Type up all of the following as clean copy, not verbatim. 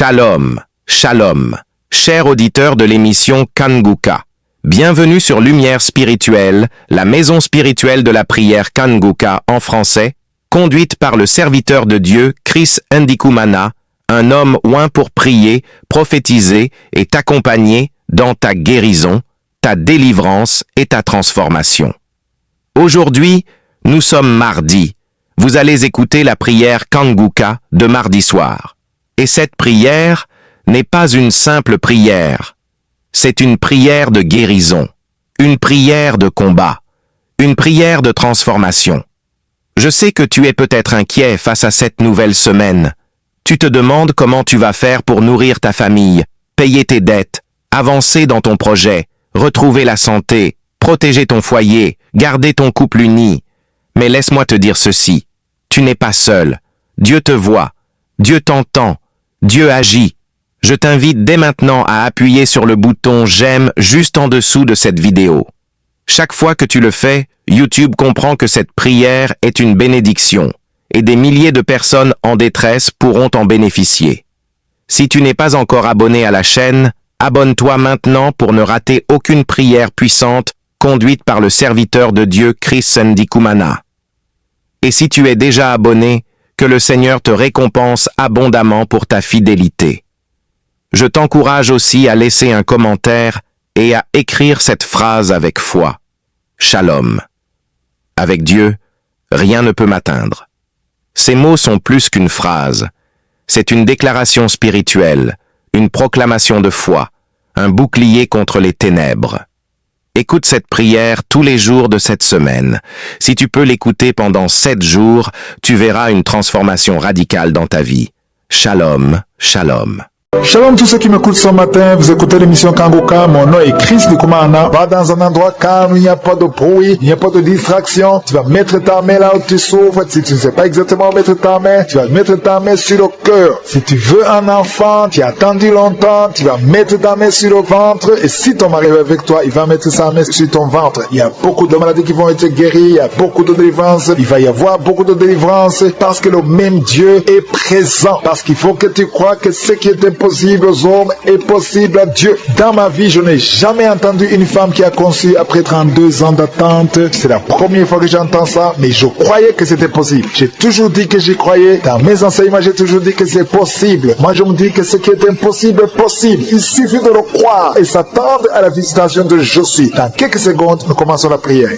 Shalom, shalom, chers auditeurs de l'émission Kanguka. Bienvenue sur Lumière Spirituelle, la maison spirituelle de la prière Kanguka en français, conduite par le serviteur de Dieu Chris Ndikumana, un homme oint pour prier, prophétiser et t'accompagner dans ta guérison, ta délivrance et ta transformation. Aujourd'hui, nous sommes mardi. Vous allez écouter la prière Kanguka de mardi soir. Et cette prière n'est pas une simple prière. C'est une prière de guérison, une prière de combat, une prière de transformation. Je sais que tu es peut-être inquiet face à cette nouvelle semaine. Tu te demandes comment tu vas faire pour nourrir ta famille, payer tes dettes, avancer dans ton projet, retrouver la santé, protéger ton foyer, garder ton couple uni. Mais laisse-moi te dire ceci, tu n'es pas seul. Dieu te voit, Dieu t'entend, Dieu agit. Je t'invite dès maintenant à appuyer sur le bouton « J'aime » juste en dessous de cette vidéo. Chaque fois que tu le fais, YouTube comprend que cette prière est une bénédiction et des milliers de personnes en détresse pourront en bénéficier. Si tu n'es pas encore abonné à la chaîne, abonne-toi maintenant pour ne rater aucune prière puissante conduite par le serviteur de Dieu Chris Ndikumana. Et si tu es déjà abonné, que le Seigneur te récompense abondamment pour ta fidélité. Je t'encourage aussi à laisser un commentaire et à écrire cette phrase avec foi. Shalom. Avec Dieu, rien ne peut m'atteindre. Ces mots sont plus qu'une phrase. C'est une déclaration spirituelle, une proclamation de foi, un bouclier contre les ténèbres. Écoute cette prière tous les jours de cette semaine. Si tu peux l'écouter pendant 7 jours, tu verras une transformation radicale dans ta vie. Shalom, shalom. Shalom tous ceux qui m'écoutent ce matin, vous écoutez l'émission Kanguka, mon nom est Chris Ndikumana. Va dans un endroit calme, il n'y a pas de bruit, il n'y a pas de distraction. Tu vas mettre ta main là où tu souffres. Si tu ne sais pas exactement où mettre ta main, tu vas mettre ta main sur le cœur. Si tu veux un enfant, tu as attendu longtemps, tu vas mettre ta main sur le ventre. Et si ton mari est avec toi, il va mettre sa main sur ton ventre. Il y a beaucoup de maladies qui vont être guéries, il y a beaucoup de délivrance. Il va y avoir beaucoup de délivrance parce que le même Dieu est présent. Parce qu'il faut que tu crois que ce qui est impossible aux hommes est possible à Dieu. Dans ma vie, je n'ai jamais entendu une femme qui a conçu après 32 ans d'attente. C'est la première fois que j'entends ça, mais je croyais que c'était possible. J'ai toujours dit que j'y croyais. Dans mes enseignements, j'ai toujours dit que c'est possible. Moi, je me dis que ce qui est impossible est possible. Il suffit de le croire et s'attendre à la visitation de Josué. Dans quelques secondes, nous commençons la prière.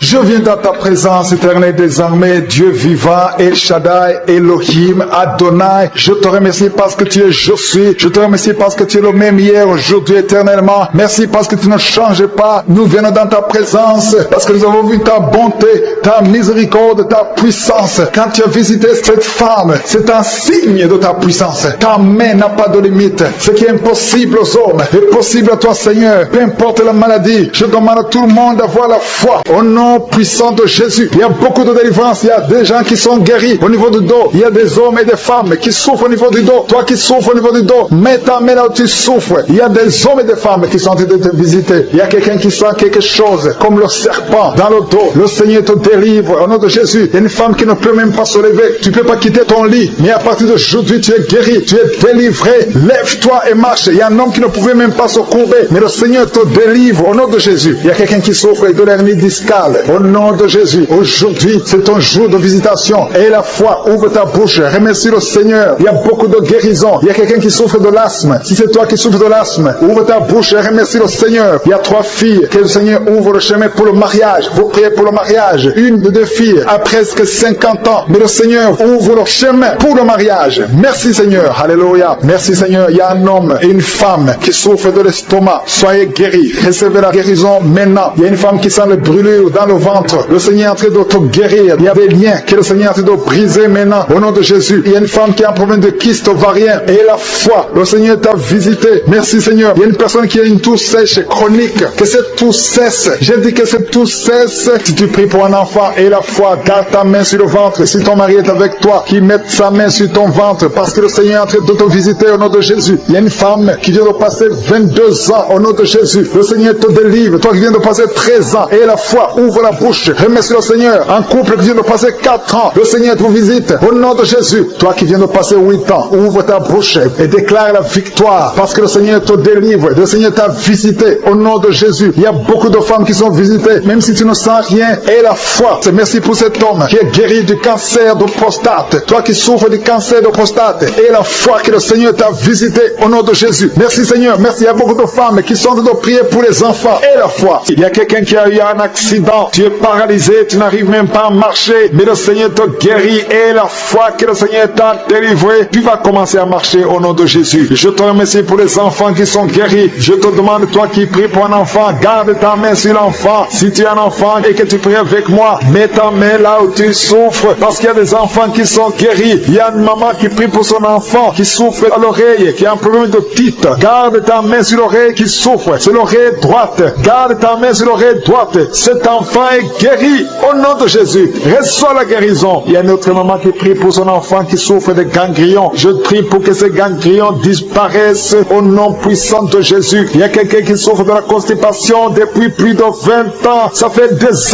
Je viens dans ta présence éternelle des armées, Dieu vivant, El Shaddai, Elohim, Adonai. Je te remercie parce que tu es Josué. Je te remercie parce que tu es le même hier, aujourd'hui, éternellement. Merci parce que tu ne changes pas. Nous venons dans ta présence parce que nous avons vu ta bonté, ta miséricorde, ta puissance. Quand tu as visité cette femme, c'est un signe de ta puissance. Ta main n'a pas de limite. Ce qui est impossible aux hommes est possible à toi, Seigneur. Peu importe la maladie, je demande à tout le monde d'avoir la foi. Au nom puissant de Jésus. Il y a beaucoup de délivrance. Il y a des gens qui sont guéris au niveau du dos. Il y a des hommes et des femmes qui souffrent au niveau du dos. Toi qui souffres au niveau du dos, mets ta main là où tu souffres. Il y a des hommes et des femmes qui sont en train de te visiter. Il y a quelqu'un qui sent quelque chose comme le serpent dans le dos. Le Seigneur te délivre au nom de Jésus. Il y a une femme qui ne peut même pas se lever. Tu ne peux pas quitter ton lit. Mais à partir d'aujourd'hui, tu es guéri. Tu es délivré. Lève-toi et marche. Il y a un homme qui ne pouvait même pas se courber. Mais le Seigneur te délivre au nom de Jésus. Il y a quelqu'un qui souffre de l'hernie discale. Au nom de Jésus, aujourd'hui, c'est ton jour de visitation. Et la foi, ouvre ta bouche, remercie le Seigneur. Il y a beaucoup de guérisons. Il y a quelqu'un qui souffre de l'asthme. Si c'est toi qui souffres de l'asthme, ouvre ta bouche et remercie le Seigneur. Il y a 3 filles que le Seigneur ouvre le chemin pour le mariage. Vous priez pour le mariage. Une de 2 filles a presque 50 ans. Mais le Seigneur ouvre le chemin pour le mariage. Merci Seigneur. Alléluia. Merci Seigneur. Il y a un homme et une femme qui souffrent de l'estomac. Soyez guéris. Recevez la guérison maintenant. Il y a une femme qui sent le brûlure dans le ventre. Le Seigneur est en train de te guérir. Il y a des liens que le Seigneur est en train de briser maintenant. Au nom de Jésus. Il y a une femme qui a un problème de kyste ovarien. Et la foi. Le Seigneur t'a visité. Merci Seigneur. Il y a une personne qui a une toux sèche chronique. Que cette toux cesse. J'ai dit que cette toux cesse. Si tu pries pour un enfant et la foi, garde ta main sur le ventre. Si ton mari est avec toi, qu'il mette sa main sur ton ventre. Parce que le Seigneur est en train de te visiter au nom de Jésus. Il y a une femme qui vient de passer 22 ans au nom de Jésus. Le Seigneur te délivre. Toi qui viens de passer 13 ans. Et la foi, ouvre la bouche. Remercie le Seigneur. Un couple qui vient de passer 4 ans, le Seigneur vous visite. Au nom de Jésus, toi qui viens de passer 8 ans, ouvre ta bouche et déclare la victoire parce que le Seigneur te délivre. Le Seigneur t'a visité. Au nom de Jésus, il y a beaucoup de femmes qui sont visitées, même si tu ne sens rien. Et la foi. Merci pour cet homme qui est guéri du cancer de prostate. Toi qui souffres du cancer de prostate. Et la foi que le Seigneur t'a visité au nom de Jésus. Merci Seigneur. Merci. Il y a beaucoup de femmes qui sont en train de prier pour les enfants. Et la foi. Il y a quelqu'un qui a eu un accident. Tu es paralysé. Tu n'arrives même pas à marcher. Mais le Seigneur te guérit. Et la foi que le Seigneur t'a délivré. Tu vas commencer à marcher au nom de Jésus. Je te remercie pour les enfants qui sont guéris. Je te demande, toi qui pries pour un enfant, garde ta main sur l'enfant. Si tu es un enfant et que tu pries avec moi, mets ta main là où tu souffres. Parce qu'il y a des enfants qui sont guéris. Il y a une maman qui prie pour son enfant qui souffre à l'oreille, qui a un problème de otite. Garde ta main sur l'oreille qui souffre. C'est l'oreille droite. Garde ta main sur l'oreille droite. Cet enfant est guéri au nom de Jésus. Reçois la guérison. Il y a une autre maman qui prie pour son enfant qui souffre de ganglions. Je prie pour que ces ganglions disparaissent au nom puissant de Jésus. Il y a quelqu'un qui souffre de la constipation depuis plus de 20 ans. Ça fait des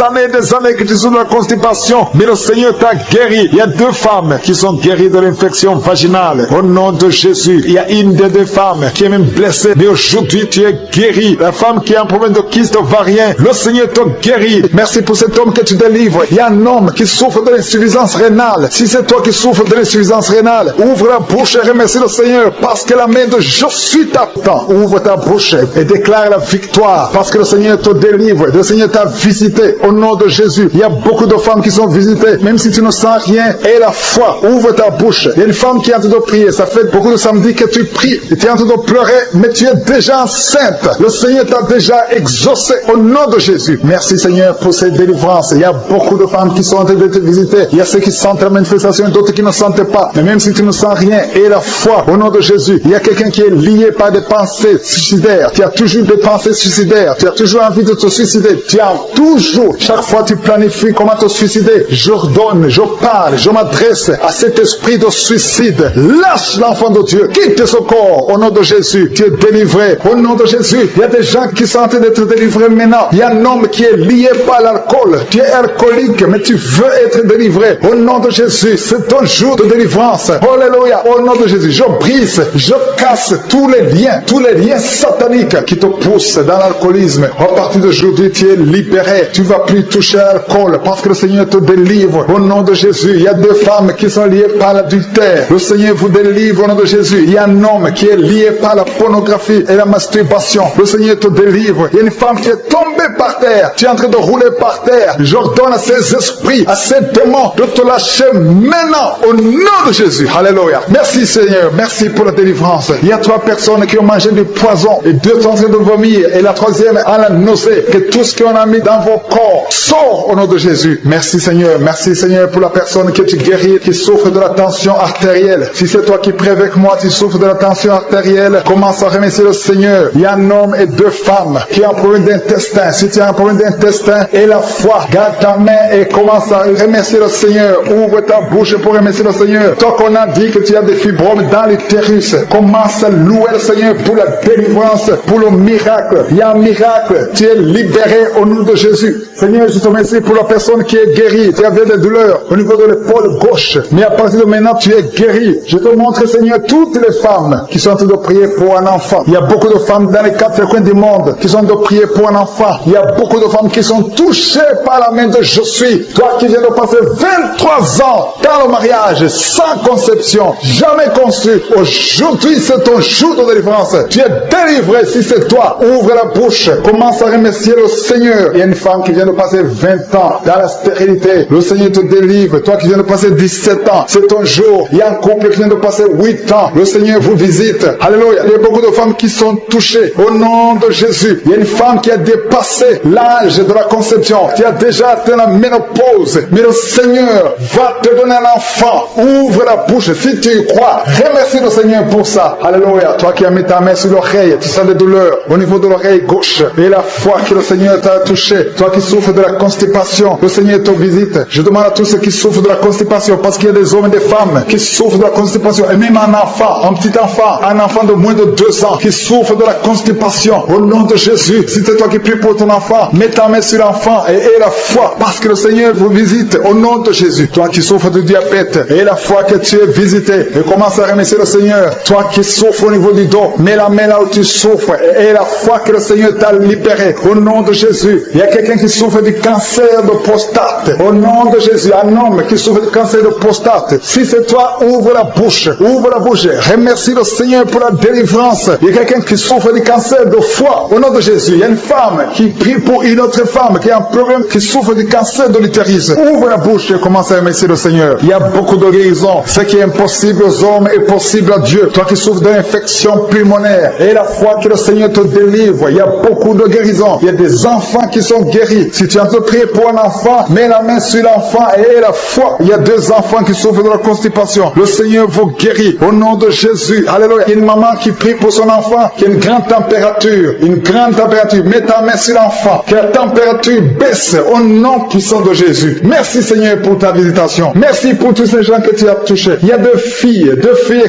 années que tu souffres de la constipation. Mais le Seigneur t'a guéri. Il y a 2 femmes qui sont guéries de l'infection vaginale. Au nom de Jésus. Il y a une des 2 femmes qui est même blessée. Mais aujourd'hui, tu es guéri. La femme qui a un problème de kyste ovarien. Le Seigneur te guérit. Merci pour cet homme que tu délivres. Il y a un homme qui souffre de l'insuffisance rénale. Si c'est toi qui souffres de l'insuffisance rénale, ouvre la bouche et remercie le Seigneur. Parce que la main de Jésus t'attend. Ouvre ta bouche et déclare la victoire. Parce que le Seigneur te délivre. Le Seigneur t'a visité. Au nom de Jésus. Il y a beaucoup de femmes qui sont visitées. Même si tu ne sens rien. Et la foi. Ouvre ta bouche. Il y a une femme qui est en train de prier. Ça fait beaucoup de samedis que tu pries. Et tu es en train de pleurer. Mais tu es déjà enceinte. Le Seigneur t'a déjà exaucé. Au nom de Jésus. Merci Seigneur pour cette délivrance. Il y a beaucoup de femmes qui sont en train de te visiter. Il y a ceux qui sentent la manifestation et d'autres qui ne sentent pas. Mais même si tu ne sens rien. Et la foi. Au nom de Jésus. Il y a quelqu'un qui est lié par des pensées suicidaires. Tu as toujours des pensées suicidaires. Tu as toujours envie de te suicider. Tu as toujours, chaque fois tu planifies comment te suicider. J'ordonne, je parle, je m'adresse à cet esprit de suicide. Lâche l'enfant de Dieu. Quitte ce corps au nom de Jésus. Tu es délivré au nom de Jésus. Il y a des gens qui sont en train d'être délivrés maintenant. Il y a un homme qui est lié par l'alcool. Tu es alcoolique, mais tu veux être délivré au nom de Jésus. C'est ton jour de délivrance. Alléluia. Au nom de Jésus, je brise, je casse tous les liens sataniques qui te poussent dans l'alcoolisme. À partir d'aujourd'hui, tu es libéré. Tu ne vas plus toucher à l'alcool parce que le Seigneur te délivre au nom de Jésus. Il y a 2 femmes qui sont liées par l'adultère. Le Seigneur vous délivre au nom de Jésus. Il y a un homme qui est lié par la pornographie et la masturbation. Le Seigneur te délivre. Il y a une femme qui est tombée par terre. Tu es en train de rouler par terre. J'ordonne à ces esprits, à ces démons de te lâcher maintenant au nom de Jésus. Alléluia. Merci Seigneur. Merci pour la délivrance. Il y a 3 personnes qui ont mangé du poison et 2 sont en train de vomir et la 3e a la nausée. Que tout ce qu'on a mis dans vos corps sort au nom de Jésus. Merci Seigneur. Merci Seigneur pour la personne que tu guéris, qui souffre de la tension artérielle. Si c'est toi qui pries avec moi, tu souffres de la tension artérielle, commence à remercier le Seigneur. Il y a un homme et 2 femmes qui ont un problème d'intestin. Si tu as un problème d'intestin et la foi, garde ta main et commence à remercier le Seigneur. Ouvre ta bouche pour remercier le Seigneur. Toi qu'on a dit que tu as des fibromes dans l'utérus, commence à louer le Seigneur pour la délivrance, pour le miracle. Il y a un miracle. Tu es libéré au nom de Jésus. Seigneur, je te remercie pour la personne qui est guérie. Tu avais des douleurs au niveau de l'épaule gauche. Mais à partir de maintenant, tu es guéri. Je te montre, Seigneur, toutes les femmes qui sont en train de prier pour un enfant. Il y a beaucoup de femmes dans les 4 coins du monde qui sont en train de prier pour un enfant. Il y a beaucoup de femmes qui sont touchées par la main de Je suis. Toi qui viens de passer 23 ans dans le mariage, sans conception, jamais conçu. Aujourd'hui, c'est ton jour de délivrance. Tu es délivré si c'est toi. Ouvre la bouche. Commence à remercier le Seigneur. Il y a une femme qui vient de passer 20 ans dans la stérilité. Le Seigneur te délivre. Toi qui viens de passer 17 ans, c'est ton jour. Il y a un couple qui vient de passer 8 ans. Le Seigneur vous visite. Alléluia. Il y a beaucoup de femmes qui sont touchées. Au nom de Jésus. Il y a une femme qui a dépassé l'âge de la conception. Qui a déjà atteint la ménopause. Mais le Seigneur va te donner un enfant. Ouvre la bouche. Si tu y crois, remercie le Seigneur pour ça. Alléluia. Toi qui as mis ta main sur l'oreille, tu sens des douleurs au niveau de l'oreille gauche. Et la foi que le Seigneur t'a touché. Toi qui souffres de la constipation, le Seigneur te visite. Je demande à tous ceux qui souffrent de la constipation, parce qu'il y a des hommes et des femmes qui souffrent de la constipation. Et même un enfant, un petit enfant, un enfant de moins de 2 ans qui souffre de la constipation. Au nom de Jésus, si c'est toi qui pries pour ton enfant, mets ta main sur l'enfant. l'enfant et aie la foi parce que le Seigneur vous visite au nom de Jésus. Toi qui souffres de diabète, aie la foi que tu es visité et commence à remercier le Seigneur. Toi qui souffres au niveau du dos, mets la main là où tu souffres et aie la foi que le Seigneur t'a libéré au nom de Jésus. Il y a quelqu'un qui souffre du cancer de prostate au nom de Jésus. Un homme qui souffre du cancer de prostate. Si c'est toi, ouvre la bouche. Ouvre la bouche. Remercie le Seigneur pour la délivrance. Il y a quelqu'un qui souffre du cancer de foie au nom de Jésus. Il y a une femme qui prie pour une autre femme qui a un problème, qui souffre du cancer de l'utérus. Ouvre la bouche et commence à remercier le Seigneur. Il y a beaucoup de guérisons. Ce qui est impossible aux hommes est possible à Dieu. Toi qui souffres d'une infection pulmonaire, et la foi que le Seigneur te délivre. Il y a beaucoup de guérisons. Il y a des enfants qui sont guéris. Si tu as te prier pour un enfant, mets la main sur l'enfant et aie la foi. Il y a 2 enfants qui souffrent de la constipation. Le Seigneur vous guérit au nom de Jésus. Alléluia. Il y a une maman qui prie pour son enfant qui a une grande température. Une grande température. Mets ta main sur l'enfant. Que la température baisse au nom puissant de Jésus. Merci Seigneur pour ta visitation. Merci pour tous ces gens que tu as touchés. Il y a 2 filles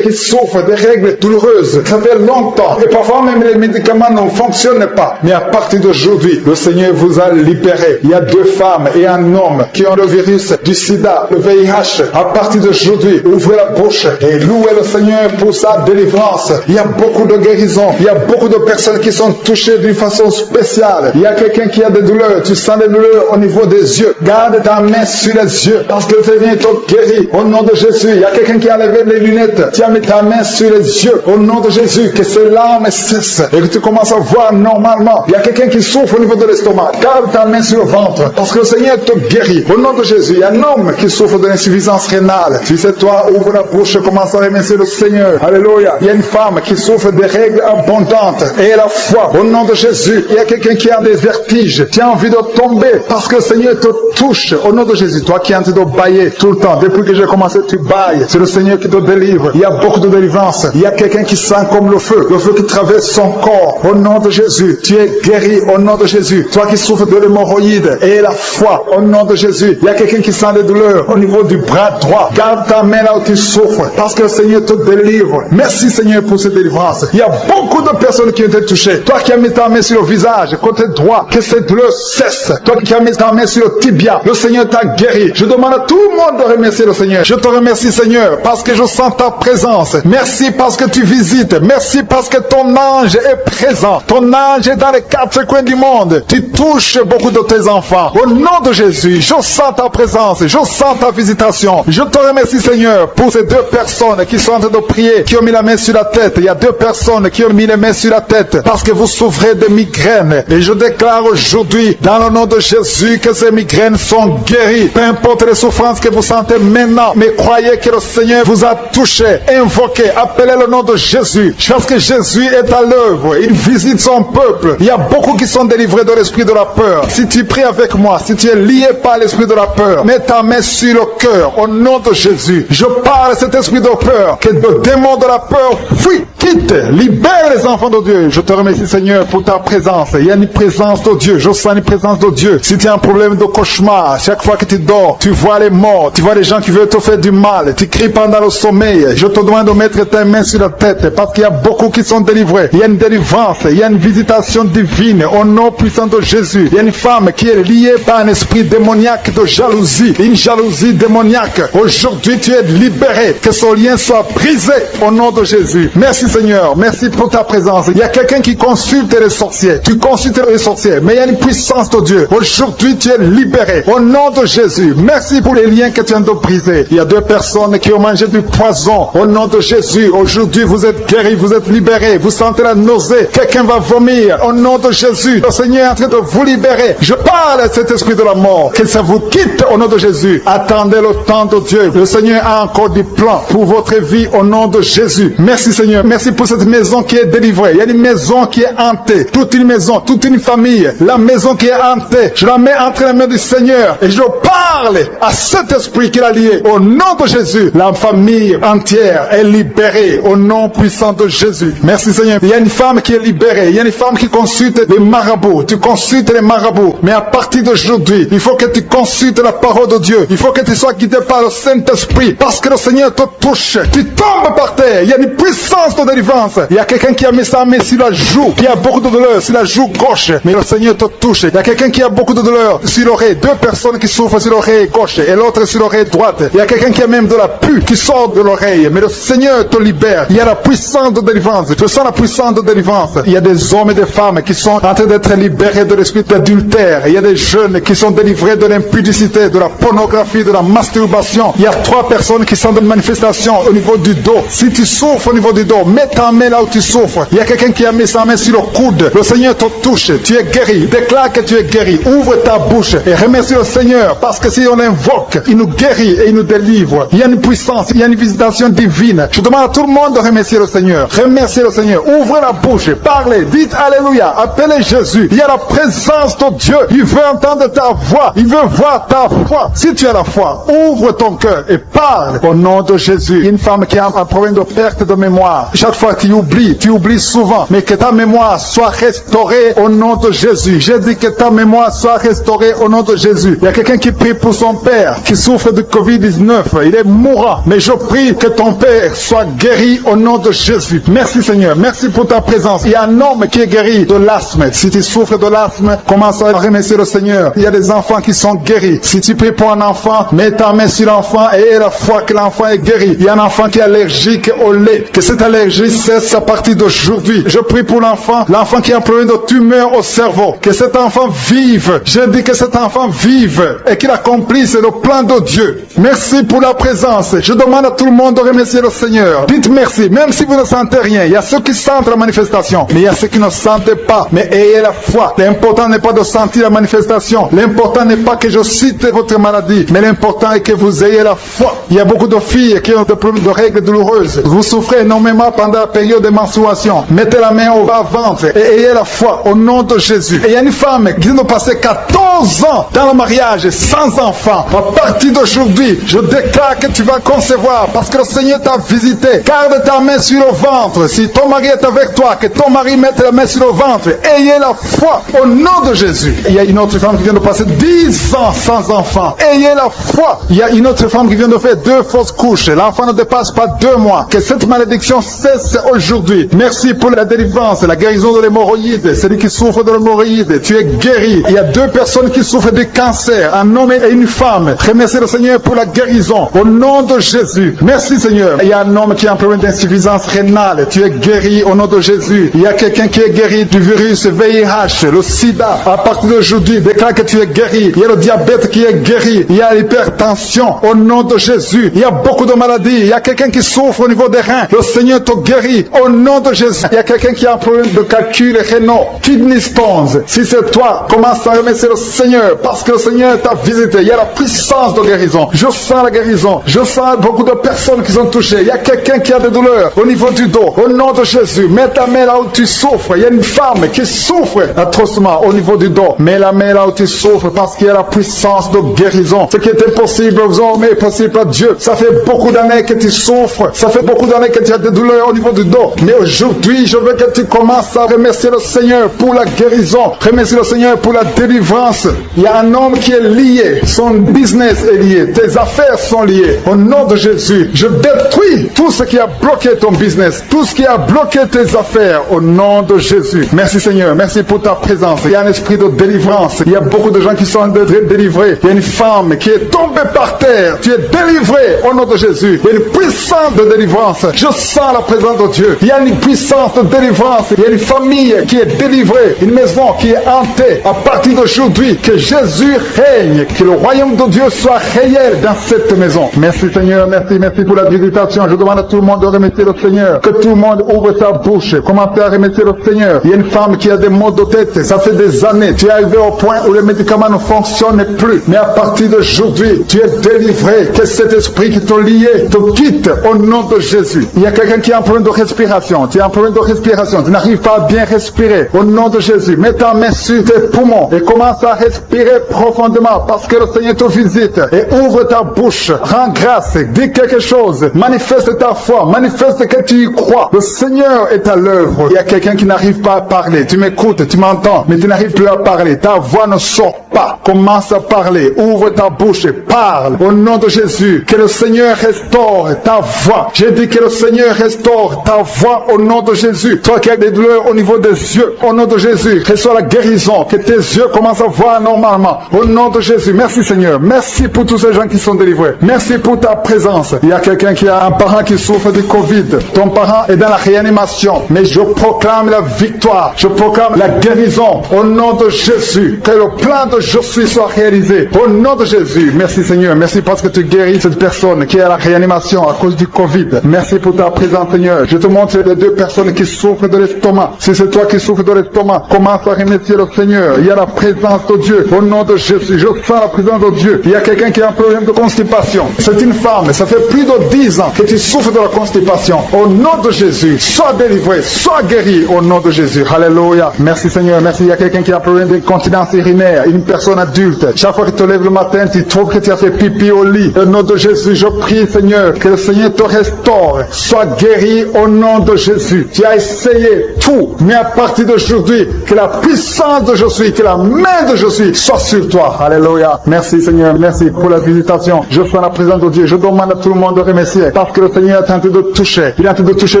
qui souffrent des règles douloureuses. Ça fait longtemps. Et parfois même les médicaments ne fonctionnent pas. Mais à partir d'aujourd'hui, le Seigneur vous a libéré. Il y a 2 femmes et un homme qui ont le virus du sida, le VIH. À partir d'aujourd'hui, ouvrez la bouche et louez le Seigneur pour sa délivrance. Il y a beaucoup de guérisons. Il y a beaucoup de personnes qui sont touchées d'une façon spéciale. Il y a quelqu'un qui a des douleurs. Tu sens des douleurs au niveau des yeux. Garde ta main sur les yeux parce que le Seigneur te guérit au nom de Jésus. Il y a quelqu'un qui a levé les lunettes. Tu as mis ta main sur les yeux au nom de Jésus. Que ces larmes cessent et que tu commences à voir normalement. Il y a quelqu'un qui souffre au niveau de l'estomac. Garde ta main sur le ventre parce que le Seigneur te guérit au nom de Jésus. Il y a un homme qui souffre de l'insuffisance rénale. Si c'est toi, ouvre la bouche et commence à remercier le Seigneur. Alléluia. Il y a une femme qui souffre des règles abondantes et la foi au nom de Jésus. Il y a quelqu'un qui a des vertiges. Tu as envie de tomber parce que le Seigneur te touche au nom de Jésus. Toi qui es en train de bailler tout le temps. Depuis que j'ai commencé, tu bailles. C'est le Seigneur qui te délivre. Il y a beaucoup de délivrance. Il y a quelqu'un qui sent comme le feu qui traverse son corps au nom de Jésus. Tu es guéri au nom de Jésus. Toi qui souffres de l'hémorroïde et la foi au nom de Jésus. Il y a quelqu'un qui sent des douleurs au niveau du bras droit. Garde ta main là où tu souffres parce que le Seigneur te délivre. Merci Seigneur pour cette délivrance. Il y a beaucoup de personnes qui ont été touchées. Toi qui as mis ta main sur le visage, côté droit, que cette douleur cesse. Toi qui as mis ta main sur le tibia, le Seigneur t'a guéri. Je demande à tout le monde de remercier le Seigneur. Je te remercie Seigneur parce que je sens ta présence. Merci parce que tu visites. Merci parce que ton ange est présent. Ton ange est dans les 4 coins du monde. Tu touches beaucoup de tes enfants. Au nom de Jésus, je sens ta présence. Je sens ta visitation. Je te remercie Seigneur pour ces 2 personnes qui sont en train de prier, qui ont mis la main sur la tête. Il y a 2 personnes qui ont mis les mains sur la tête parce que vous souffrez de migraines. Et je déclare aujourd'hui, dans le nom de Jésus, que ces migraines sont guéries. Peu importe les souffrances que vous sentez maintenant, mais croyez que le Seigneur vous a touché. Invoquez, appelez le nom de Jésus. Parce que Jésus est à l'œuvre. Il visite son peuple. Il y a beaucoup qui sont délivrés de l'esprit de la peur. Si tu pries avec moi, si tu es lié par l'esprit de la peur, mets ta main sur le cœur au nom de Jésus. Je parle à cet esprit de peur, que le démon de la peur fuit, quitte, libère les enfants de Dieu. Je te remercie Seigneur pour ta présence. Il y a une présence de Dieu. Je sens une présence de Dieu. Si tu as un problème de cauchemar, chaque fois que tu dors, tu vois les morts, tu vois les gens qui veulent te faire du mal, tu cries pendant le sommeil. Je te demande de mettre ta main sur la tête parce qu'il y a beaucoup qui sont délivrés. Il y a une délivrance, il y a une visitation divine au nom puissant de Jésus. Il y a une femme qui est liée par un esprit démoniaque de jalousie, une jalousie démoniaque. Aujourd'hui tu es libéré, que ce lien soit brisé au nom de Jésus. Merci Seigneur, merci pour ta présence. Il y a quelqu'un qui consulte les sorciers, tu consultes les sorciers, mais il y a une puissance de Dieu. Aujourd'hui tu es libéré au nom de Jésus. Merci pour les liens que tu viens de briser. Il y a 2 personnes qui ont mangé du poison au nom de Jésus. Aujourd'hui vous êtes guéris, vous êtes libérés, vous sentez la nausée, quelqu'un va vomir au nom de Jésus. Le Seigneur est en train de vous libérer. Je parle à cet esprit de la mort, que ça vous quitte au nom de Jésus. Attendez le temps de Dieu. Le Seigneur a encore du plan pour votre vie au nom de Jésus. Merci Seigneur, merci pour cette maison qui est délivrée. Il y a une maison qui est hantée, toute une maison, toute une famille, la maison qui est hantée. Je la mets entre les mains du Seigneur et je parle à cet esprit qui l'a lié au nom de Jésus. La famille entière est libérée au nom puissant de Jésus. Merci Seigneur. Il y a une femme qui est libérée. Il y a une femme qui consulte les marabouts. Tu consultes les marabouts. Mais à partir d'aujourd'hui, il faut que tu consultes la parole de Dieu. Il faut que tu sois guidé par le Saint-Esprit. Parce que le Seigneur te touche. Tu tombes par terre. Il y a une puissance de délivrance. Il y a quelqu'un qui a mis sa main sur la joue. Il y a beaucoup de douleur sur la joue gauche. Mais le Seigneur te touche. Il y a quelqu'un quelqu'un qui a beaucoup de douleur sur l'oreille, 2 personnes qui souffrent sur l'oreille gauche et l'autre sur l'oreille droite. Il y a quelqu'un qui a même de la pus qui sort de l'oreille, mais le Seigneur te libère. Il y a la puissance de délivrance. Tu sens la puissance de délivrance. Il y a des hommes et des femmes qui sont en train d'être libérés de l'esprit d'adultère. Il y a des jeunes qui sont délivrés de l'impudicité, de la pornographie, de la masturbation. Il y a 3 personnes qui sont de manifestation au niveau du dos. Si tu souffres au niveau du dos, mets ta main là où tu souffres. Il y a quelqu'un qui a mis sa main sur le coude. Le Seigneur te touche. Tu es guéri. Déclare que tu es guéri. Ouvre ta bouche et remercie le Seigneur, parce que si on l'invoque, il nous guérit et il nous délivre. Il y a une puissance, il y a une visitation divine. Je demande à tout le monde de remercier le Seigneur. Remerciez le Seigneur. Ouvrez la bouche, parlez, dites Alléluia, appelez Jésus. Il y a la présence de Dieu. Il veut entendre ta voix. Il veut voir ta foi. Si tu as la foi, ouvre ton cœur et parle au nom de Jésus. Une femme qui a un problème de perte de mémoire. Chaque fois tu oublies souvent, mais que ta mémoire soit restaurée au nom de Jésus. J'ai dit que ta mémoire soit restaurée au nom de Jésus. Il y a quelqu'un qui prie pour son père qui souffre de Covid-19. Il est mourant, mais je prie que ton père soit guéri au nom de Jésus. Merci Seigneur, merci pour ta présence. Il y a un homme qui est guéri de l'asthme. Si tu souffres de l'asthme, commence à remercier le Seigneur. Il y a des enfants qui sont guéris. Si tu pries pour un enfant, mets ta main sur l'enfant et aie la foi que l'enfant est guéri. Il y a un enfant qui est allergique au lait, que cette allergie cesse à partir d'aujourd'hui. Je prie pour l'enfant qui a un problème de tumeur au cerveau, que cet enfant vive. Je dis que cet enfant vive et qu'il accomplisse le plan de Dieu. Merci pour la présence. Je demande à tout le monde de remercier le Seigneur. Dites merci, même si vous ne sentez rien. Il y a ceux qui sentent la manifestation, mais il y a ceux qui ne sentent pas. Mais ayez la foi. L'important n'est pas de sentir la manifestation. L'important n'est pas que je cite votre maladie, mais l'important est que vous ayez la foi. Il y a beaucoup de filles qui ont des problèmes de règles douloureuses. Vous souffrez énormément pendant la période de menstruation. Mettez la main au bas-ventre et ayez la foi au nom de Jésus. Et il y a une femme qui vient de passer 14 ans dans le mariage sans enfant. À partir d'aujourd'hui, je déclare que tu vas concevoir parce que le Seigneur t'a visité. Garde ta main sur le ventre. Si ton mari est avec toi, que ton mari mette la main sur le ventre. Ayez la foi au nom de Jésus. Il y a une autre femme qui vient de passer 10 ans sans enfant. Ayez la foi. Il y a une autre femme qui vient de faire 2 fausses couches. L'enfant ne dépasse pas 2 mois. Que cette malédiction cesse aujourd'hui. Merci pour la délivrance, la guérison de l'hémorroïde. Celui qui souffre de l'hémorroïde, tu es guéri. Il y a 2 personnes qui souffrent de cancer, un homme et une femme. Remerciez le Seigneur pour la guérison au nom de Jésus. Merci Seigneur. Il y a un homme qui a un problème d'insuffisance rénale. Tu es guéri au nom de Jésus. Il y a quelqu'un qui est guéri du virus VIH, le sida. À partir d'aujourd'hui, déclare que tu es guéri. Il y a le diabète qui est guéri. Il y a l'hypertension au nom de Jésus. Il y a beaucoup de maladies. Il y a quelqu'un qui souffre au niveau des reins. Le Seigneur te guérit au nom de Jésus. Il y a quelqu'un qui a un problème de calcul rénal, kidney stones. Si c'est toi, commence à remercier le Seigneur parce que le Seigneur t'a visité. Il y a la puissance de guérison. Je sens la guérison. Je sens beaucoup de personnes qui sont touchées. Il y a quelqu'un qui a des douleurs au niveau du dos. Au nom de Jésus, mets ta main là où tu souffres. Il y a une femme qui souffre atrocement au niveau du dos. Mets la main là où tu souffres parce qu'il y a la puissance de guérison. Ce qui est impossible aux hommes est possible à Dieu. Ça fait beaucoup d'années que tu souffres. Ça fait beaucoup d'années que tu as des douleurs au niveau du dos. Mais aujourd'hui, je veux que tu commences à remercier le Seigneur pour la guérison. Remercier le Seigneur pour la délivrance. Il y a un homme qui est lié. Son business est lié. Tes affaires sont liées. Au nom de Jésus, je détruis tout ce qui a bloqué ton business. Tout ce qui a bloqué tes affaires. Au nom de Jésus. Merci Seigneur. Merci pour ta présence. Il y a un esprit de délivrance. Il y a beaucoup de gens qui sont délivrés. Il y a une femme qui est tombée par terre. Tu es délivré au nom de Jésus. Il y a une puissance de délivrance. Je sens la présence de Dieu. Il y a une puissance de délivrance. Il y a une famille qui est délivrée. Une maison qui est hantée. À partir d'aujourd'hui, que Jésus règne. Que le royaume de Dieu soit réel dans cette maison. Merci Seigneur. Merci pour la visitation. Je demande à tout le monde de remercier le Seigneur. Que tout le monde ouvre sa bouche. Commencez à remercier le Seigneur. Il y a une femme qui a des maux de tête. Ça fait des années. Tu es arrivé au point où les médicaments ne fonctionnent plus. Mais à partir d'aujourd'hui, tu es délivré. Que cet esprit qui t'a lié te quitte au nom de Jésus. Il y a quelqu'un qui a un problème de respiration. Tu as un problème de respiration. Tu n'arrives pas à bien respirer. Au nom de Jésus, mets ta main sur tes poumons et commence à respirer profondément parce que le Seigneur te visite. Et ouvre ta bouche. Rends grâce. Dis quelque chose. Manifeste ta foi. Manifeste que tu y crois. Le Seigneur est à l'œuvre. Il y a quelqu'un qui n'arrive pas à parler. Tu m'écoutes, tu m'entends, mais tu n'arrives plus à parler. Ta voix ne sort pas. Commence à parler. Ouvre ta bouche et parle. Au nom de Jésus, que le Seigneur restaure ta voix. J'ai dit que le Seigneur restaure ta voix au nom de Jésus. Toi qui as des douleurs au niveau des yeux, au nom de Jésus, reçois la guérison. Que tes tes yeux commencent à voir normalement. Au nom de Jésus, merci Seigneur. Merci pour tous ces gens qui sont délivrés. Merci pour ta présence. Il y a quelqu'un qui a un parent qui souffre du Covid. Ton parent est dans la réanimation. Mais je proclame la victoire. Je proclame la guérison. Au nom de Jésus. Que le plan de Je suis soit réalisé. Au nom de Jésus. Merci Seigneur. Merci parce que tu guéris cette personne qui est à la réanimation à cause du Covid. Merci pour ta présence Seigneur. Je te montre les deux personnes qui souffrent de l'estomac. Si c'est toi qui souffres de l'estomac, commence à remercier le Seigneur. Il y a la présence de Dieu. Au nom de Jésus. Je sens la présence de Dieu. Il y a quelqu'un qui a un problème de constipation. C'est une femme. Ça fait plus de 10 ans que tu souffres de la constipation. Au nom de Jésus. Sois délivré. Sois guéri. Au nom de Jésus. Alléluia. Merci Seigneur. Merci. Il y a quelqu'un qui a un problème d'incontinence urinaire. Une personne adulte. Chaque fois que tu te lèves le matin, tu trouves que tu as fait pipi au lit. Au nom de Jésus, je prie Seigneur que le Seigneur te restaure. Sois guéri au nom de Jésus. Tu as essayé tout. Mais à partir d'aujourd'hui, que la puissance de Je suis, que la main de Je suis soit sur toi. Alléluia. Merci Seigneur. Merci pour la visitation. Je suis en la présence de Dieu. Je demande à tout le monde de remercier parce que le Seigneur est en train de toucher. Il est en train de toucher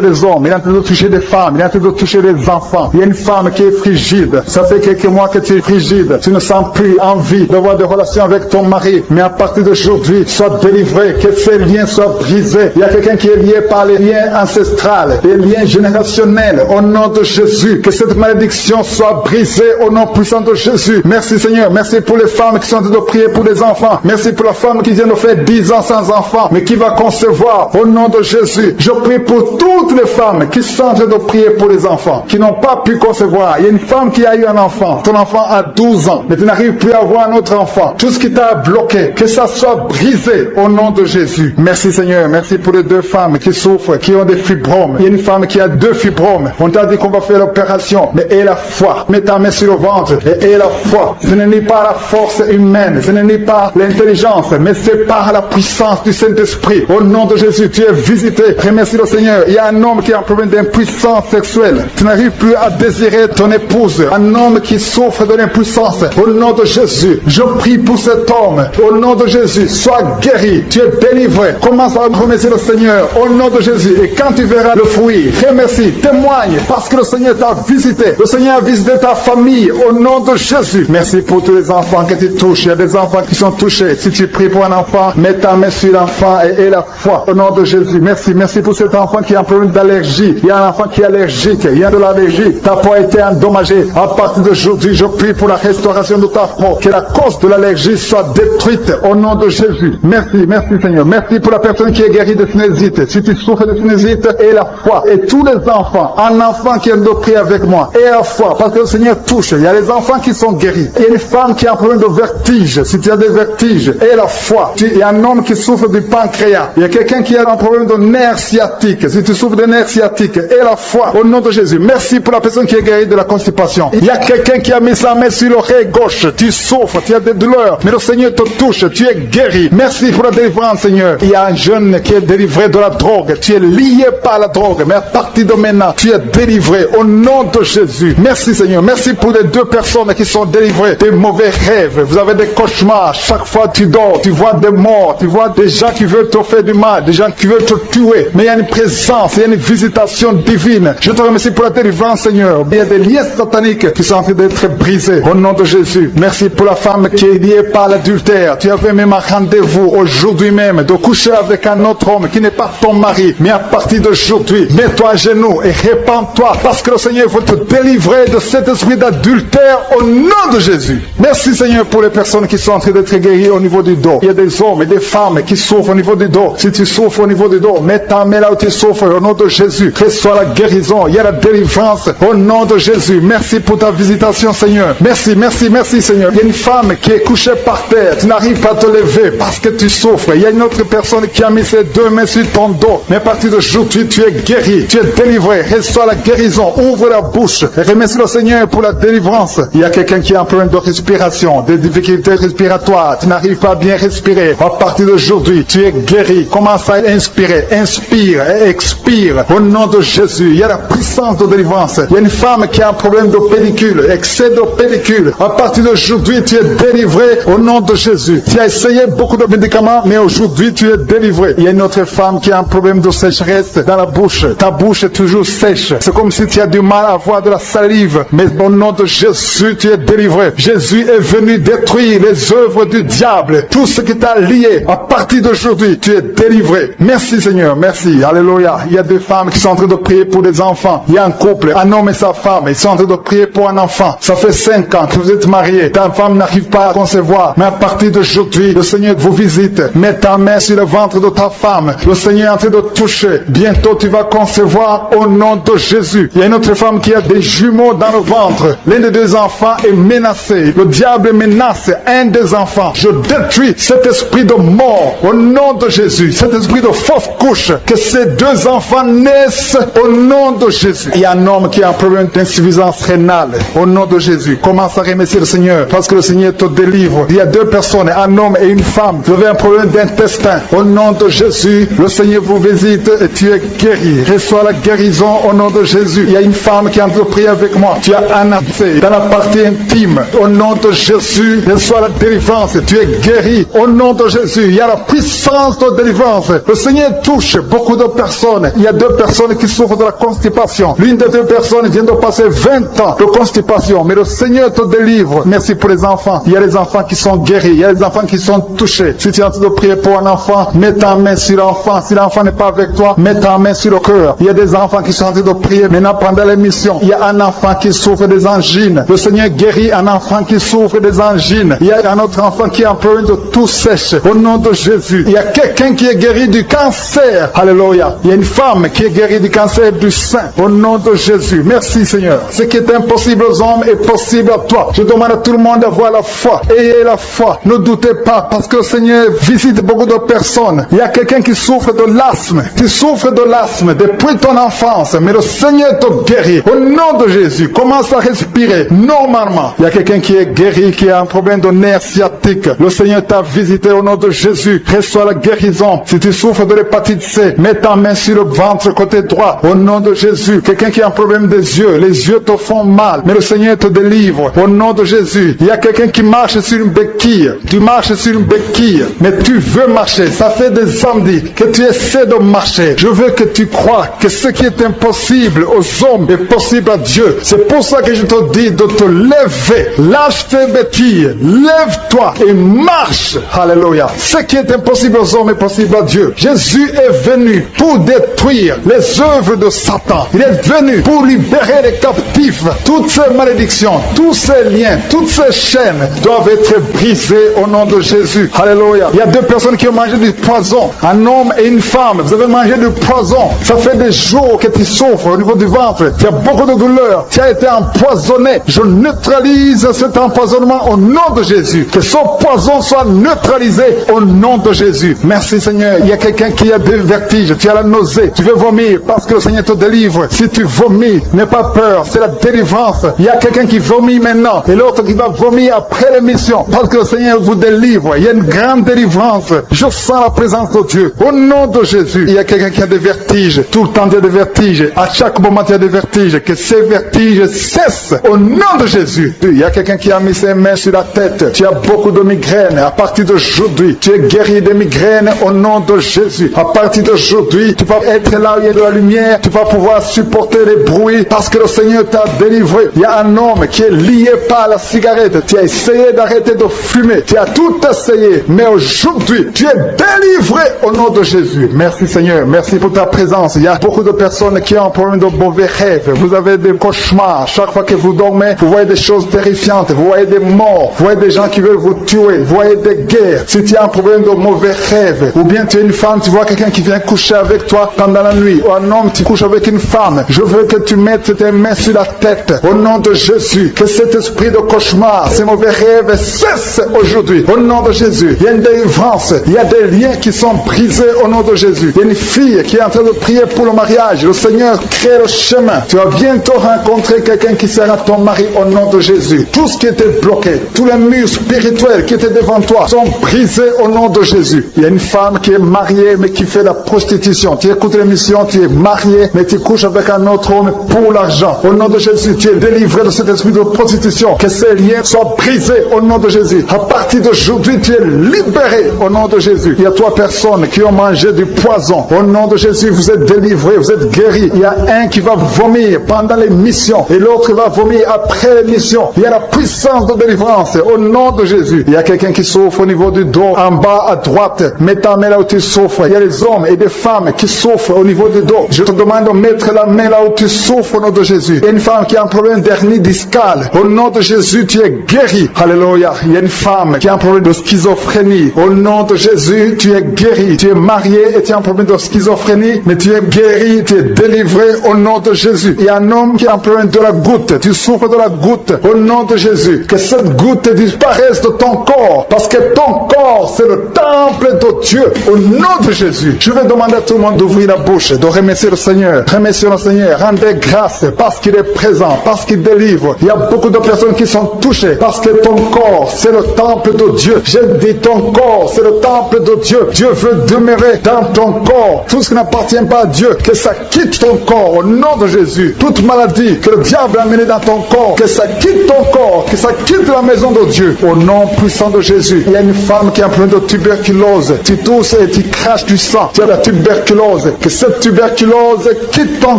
des hommes. Il est en train de toucher des femmes. Il est en train de toucher des enfants. Il y a une femme qui est frigide. Ça fait quelques mois que tu es frigide. Tu ne sens plus envie d'avoir des relations avec ton mari. Mais à partir d'aujourd'hui, sois délivré. Que ces liens soient brisés. Il y a quelqu'un qui est lié par les liens ancestrales, les liens générationnels. Au nom de Jésus, que cette malédiction soit brisée au nom puissant de Jésus. Merci Seigneur. Merci pour les femmes qui sont en train de prier pour les enfants. Merci pour la femme qui vient de faire 10 ans sans enfant, mais qui va concevoir. Au nom de Jésus, je prie pour toutes les femmes qui sont en train de prier pour les enfants, qui n'ont pas pu concevoir. Il y a une femme qui a eu un enfant. Ton enfant a 12 ans, mais tu n'arrives plus à avoir un autre enfant. Tout ce qui t'a bloqué, que ça soit brisé au nom de Jésus. Merci Seigneur. Merci pour les deux femmes qui souffrent, qui ont des fibromes. Il y a une femme qui a 2 fibromes. On t'a dit qu'on va faire l'opération, mais aie la foi. Mets ta main sur le ventre et aie la foi. Ce n'est pas la force humaine, ce n'est pas l'intelligence, mais c'est par la puissance du Saint-Esprit. Au nom de Jésus, tu es visité. Remercie le Seigneur. Il y a un homme qui a un problème d'impuissance sexuelle. Tu n'arrives plus à désirer ton épouse. Un homme qui souffre de l'impuissance. Au nom de Jésus, je prie pour cet homme. Au nom de Jésus, sois guéri. Tu es délivré. Commence à remercier le Seigneur. Au nom de Jésus. Et quand tu verras le fruit, remercie, témoigne, parce que le Seigneur t'a visité. Le Seigneur a visité ta famille. Au nom de Jésus. Merci pour tous les enfants que tu touches. Il y a des enfants qui sont touchés. Si tu pries pour un enfant, mets ta main sur l'enfant et aie la foi. Au nom de Jésus. Merci. Merci pour cet enfant qui a un problème d'allergie. Il y a un enfant qui est allergique. Il y a de l'allergie. Ta peau a été endommagée. À partir d'aujourd'hui, je prie pour la restauration de ta peau. Que la cause de l'allergie soit détruite. Au nom de Jésus. Merci. Merci Seigneur. Merci pour la personne qui est guérie de sinusite. Si tu souffres de sinusite, aie la foi. Et tous les enfants, un enfant qui vient de prier avec moi, aie la foi. Parce que le Seigneur touche. Il y a les enfants qui sont guéris. Il y a une femme qui a un problème de vertige. Si tu as des vertiges, aie la foi. Il y a un homme qui souffre du pancréas. Il y a quelqu'un qui a un problème de nerf sciatique. Si tu souffres de nerf sciatique, aie la foi. Au nom de Jésus. Merci pour la personne qui est guérie de la constipation. Il y a quelqu'un qui a mis sa main sur l'oreille gauche. Tu souffres, tu as des douleurs. Mais le Seigneur te touche. Tu es guéri. Merci pour la délivrance, Seigneur. Il y a un jeune qui est délivré de la drogue. Tu es lié par la drogue. Mais à partir de maintenant, tu es délivré. Au nom de Jésus. Merci, Seigneur. Merci pour les 2 personnes qui sont délivrées des mauvais rêves. Vous avez des cauchemars. Chaque fois que tu dors, tu vois des morts. Tu vois des gens qui veulent te faire du mal. Des gens qui veulent te tuer. Mais il y a une présence. Il y a une visitation divine. Je te remercie pour la délivrance, Seigneur. Il y a des liens sataniques qui sont en train d'être brisés. Au nom de Jésus. Merci pour la femme qui est liée par l'adultère. Tu avais même un rendez-vous aujourd'hui même de coucher avec un autre homme qui n'est pas ton mari. Mais à partir d'aujourd'hui, mets-toi à genoux et répands-toi parce que le Seigneur veut te délivrer de cet esprit d'adultère au nom de Jésus. Merci Seigneur pour les personnes qui sont en train d'être guéries au niveau du dos. Il y a des hommes et des femmes qui souffrent au niveau du dos. Si tu souffres au niveau du dos, mets ta main là où tu souffres au nom de Jésus. Reçois la guérison. Il y a la délivrance au nom de Jésus. Merci pour ta visitation Seigneur. Merci, merci, merci Seigneur. Il y a une femme qui est couchée par terre. Tu n'arrives pas à te lever parce que tu souffres. Il y a une autre personne qui a mis ses 2 mains sur ton dos. Mais à partir d'aujourd'hui, tu es guéri. Tu es délivré. Reçois la guérison. Ouvre la bouche. Et remercie le Seigneur pour la délivrance. Il y a quelqu'un qui a un problème de respiration, des difficultés respiratoires. Tu n'arrives pas à bien respirer. À partir d'aujourd'hui, tu es guéri. Commence à inspirer. Inspire et expire. Au nom de Jésus, il y a la puissance de délivrance. Il y a une femme qui a un problème de pellicule, excès de pellicule. À partir d'aujourd'hui, tu es délivré au nom de Jésus. Tu as essayé beaucoup de médicaments, mais aujourd'hui, tu es délivré. Il y a une autre femme qui a un problème de sécheresse dans la bouche. Ta bouche est toujours sèche. C'est comme si tu as du mal à avoir de la salive. Mais au nom de Jésus, Jésus, tu es délivré. Jésus est venu détruire les œuvres du diable. Tout ce qui t'a lié, à partir d'aujourd'hui, tu es délivré. Merci Seigneur, merci. Alléluia. Il y a deux femmes qui sont en train de prier pour des enfants. Il y a un couple, un homme et sa femme. Ils sont en train de prier pour un enfant. Ça fait 5 ans que vous êtes mariés. Ta femme n'arrive pas à concevoir. Mais à partir d'aujourd'hui, le Seigneur vous visite. Mets ta main sur le ventre de ta femme. Le Seigneur est en train de toucher. Bientôt tu vas concevoir au nom de Jésus. Il y a une autre femme qui a des jumeaux dans le ventre. L'un des deux enfants est menacé. Le diable menace un des enfants. Je détruis cet esprit de mort au nom de Jésus. Cet esprit de fausse couche. Que ces deux enfants naissent au nom de Jésus. Il y a un homme qui a un problème d'insuffisance rénale. Au nom de Jésus. Commence à remercier le Seigneur parce que le Seigneur te délivre. Il y a deux personnes, un homme et une femme. Vous avez un problème d'intestin. Au nom de Jésus, le Seigneur vous visite et tu es guéri. Reçois la guérison au nom de Jésus. Il y a une femme qui est en train de prier avec moi. Tu as un abcès dans la partie intime. Au nom de Jésus, reçois la délivrance. Tu es guéri. Au nom de Jésus, il y a la puissance de délivrance. Le Seigneur touche beaucoup de personnes. Il y a deux personnes qui souffrent de la constipation. L'une des deux personnes vient de passer 20 ans de constipation. Mais le Seigneur te délivre. Merci pour les enfants. Il y a les enfants qui sont guéris. Il y a les enfants qui sont touchés. Si tu es en train de prier pour un enfant, mets ta main sur l'enfant. Si l'enfant n'est pas avec toi, mets ta main sur le cœur. Il y a des enfants qui sont en train de prier. Maintenant, pendant l'émission, il y a un enfant qui souffre des angines. Le Seigneur guérit un enfant qui souffre des angines. Il y a un autre enfant qui a un problème de toux sèche. Au nom de Jésus. Il y a quelqu'un qui est guéri du cancer. Alléluia. Il y a une femme qui est guérie du cancer du sein. Au nom de Jésus. Merci Seigneur. Ce qui est impossible aux hommes est possible à toi. Je demande à tout le monde d'avoir la foi. Ayez la foi. Ne doutez pas parce que le Seigneur visite beaucoup de personnes. Il y a quelqu'un qui souffre de l'asthme. Tu souffres de l'asthme depuis ton enfance. Mais le Seigneur te guérit. Au nom de Jésus. Commence à respirer normalement. Il y a quelqu'un qui est guéri, qui a un problème de nerf sciatique. Le Seigneur t'a visité au nom de Jésus. Reçois la guérison. Si tu souffres de l'hépatite C, mets ta main sur le ventre côté droit. Au nom de Jésus. Quelqu'un qui a un problème des yeux. Les yeux te font mal. Mais le Seigneur te délivre. Au nom de Jésus. Il y a quelqu'un qui marche sur une béquille. Tu marches sur une béquille. Mais tu veux marcher. Ça fait des samedis que tu essaies de marcher. Je veux que tu crois que ce qui est impossible aux hommes est possible à Dieu. C'est pour ça que je te dis de te lever. Lâche tes béquilles. Lève-toi et marche. Alléluia. Ce qui est impossible aux hommes est possible à Dieu. Jésus est venu pour détruire les œuvres de Satan. Il est venu pour libérer les captifs. Toutes ces malédictions, tous ces liens, toutes ces chaînes doivent être brisées au nom de Jésus. Alléluia. Il y a deux personnes qui ont mangé du poison. Un homme et une femme. Vous avez mangé du poison. Ça fait des jours que tu souffres au niveau du ventre. Tu as beaucoup de douleur. Tu as été empoisonné. Je neutralise cet empoisonnement au nom de Jésus. Que ce poison soit neutralisé au nom de Jésus. Merci Seigneur. Il y a quelqu'un qui a des vertiges. Tu as la nausée. Tu veux vomir parce que le Seigneur te délivre. Si tu vomis, n'aie pas peur. C'est la délivrance. Il y a quelqu'un qui vomit maintenant et l'autre qui va vomir après l'émission parce que le Seigneur vous délivre. Il y a une grande délivrance. Je sens la présence de Dieu. Au nom de Jésus. Il y a quelqu'un qui a des vertiges. Tout le temps il y a des vertiges. À chaque moment il y a des vertiges. Que ces vertiges cessent au nom de Jésus. Il y a quelqu'un qui a mis ses mains sur la tête. Tu as beaucoup de migraines. À partir d'aujourd'hui, tu es guéri des migraines au nom de Jésus. À partir d'aujourd'hui, tu vas être là où il y a de la lumière. Tu vas pouvoir supporter les bruits parce que le Seigneur t'a délivré. Il y a un homme qui est lié par la cigarette. Tu as essayé d'arrêter de fumer. Tu as tout essayé. Mais aujourd'hui, tu es délivré au nom de Jésus. Merci Seigneur. Merci pour ta présence. Il y a beaucoup de personnes qui ont un problème de mauvais rêves. Vous avez des cauchemars. Chaque fois que vous dormez, vous voyez des choses terrifiantes. Vous voyez des morts. Vous voyez des gens qui veulent vous tuer. Vous voyez des guerres. Si tu as un problème de mauvais rêves, ou bien tu es une femme, tu vois quelqu'un qui vient coucher avec toi pendant la nuit, ou un homme, tu couches avec une femme, je veux que tu mettes tes mains sur la tête. Au nom de Jésus, que cet esprit de cauchemar, ces mauvais rêves cessent aujourd'hui. Au nom de Jésus, il y a une délivrance. Il y a des liens qui sont brisés au nom de Jésus. Il y a une fille qui est en train de prier pour le mariage. Le Seigneur crée le chemin. Tu vas bientôt rencontrer quelqu'un qui sera ton mari au nom de Jésus. Tout ce qui était bloqué, tous les murs spirituels qui étaient devant toi sont brisés au nom de Jésus. Il y a une femme qui est mariée mais qui fait la prostitution. Tu écoutes l'émission, tu es marié mais tu couches avec un autre homme pour l'argent. Au nom de Jésus, tu es délivré de cet esprit de prostitution. Que ces liens soient brisés au nom de Jésus. À partir d'aujourd'hui, tu es libéré au nom de Jésus. Il y a 3 personnes qui ont mangé du poison. Au nom de Jésus, vous êtes délivrés, vous êtes guéris. Il y a un qui va vomir pendant l'émission et l'autre va vomir après telle émission. Il y a la puissance de délivrance au nom de Jésus. Il y a quelqu'un qui souffre au niveau du dos, en bas à droite. Mets ta main là où tu souffres. Il y a des hommes et des femmes qui souffrent au niveau du dos. Je te demande de mettre la main là où tu souffres au nom de Jésus. Il y a une femme qui a un problème d'hernie discale. Au nom de Jésus, tu es guéri. Alléluia. Il y a une femme qui a un problème de schizophrénie. Au nom de Jésus, tu es guéri. Tu es marié et tu as un problème de schizophrénie, mais tu es guéri, tu es délivré au nom de Jésus. Il y a un homme qui a un problème de la goutte. Tu souffres de la goutte au nom de Jésus. Que cette goutte disparaisse de ton corps, parce que ton corps, c'est le temple de Dieu. Au nom de Jésus, je vais demander à tout le monde d'ouvrir la bouche, de remercier le Seigneur. Remercier le Seigneur. Rendez grâce parce qu'il est présent, parce qu'il délivre. Il y a beaucoup de personnes qui sont touchées parce que ton corps, c'est le temple de Dieu. J'ai dit ton corps, c'est le temple de Dieu. Dieu veut demeurer dans ton corps. Tout ce qui n'appartient pas à Dieu, que ça quitte ton corps au nom de Jésus. Toute maladie que le diable a amenée dans ton corps, que ça quitte ton corps, que ça quitte la maison de Dieu au nom puissant de Jésus. Il y a une femme qui a un problème de tuberculose. Tu tousses et tu craches du sang. Tu as la tuberculose. Que cette tuberculose quitte ton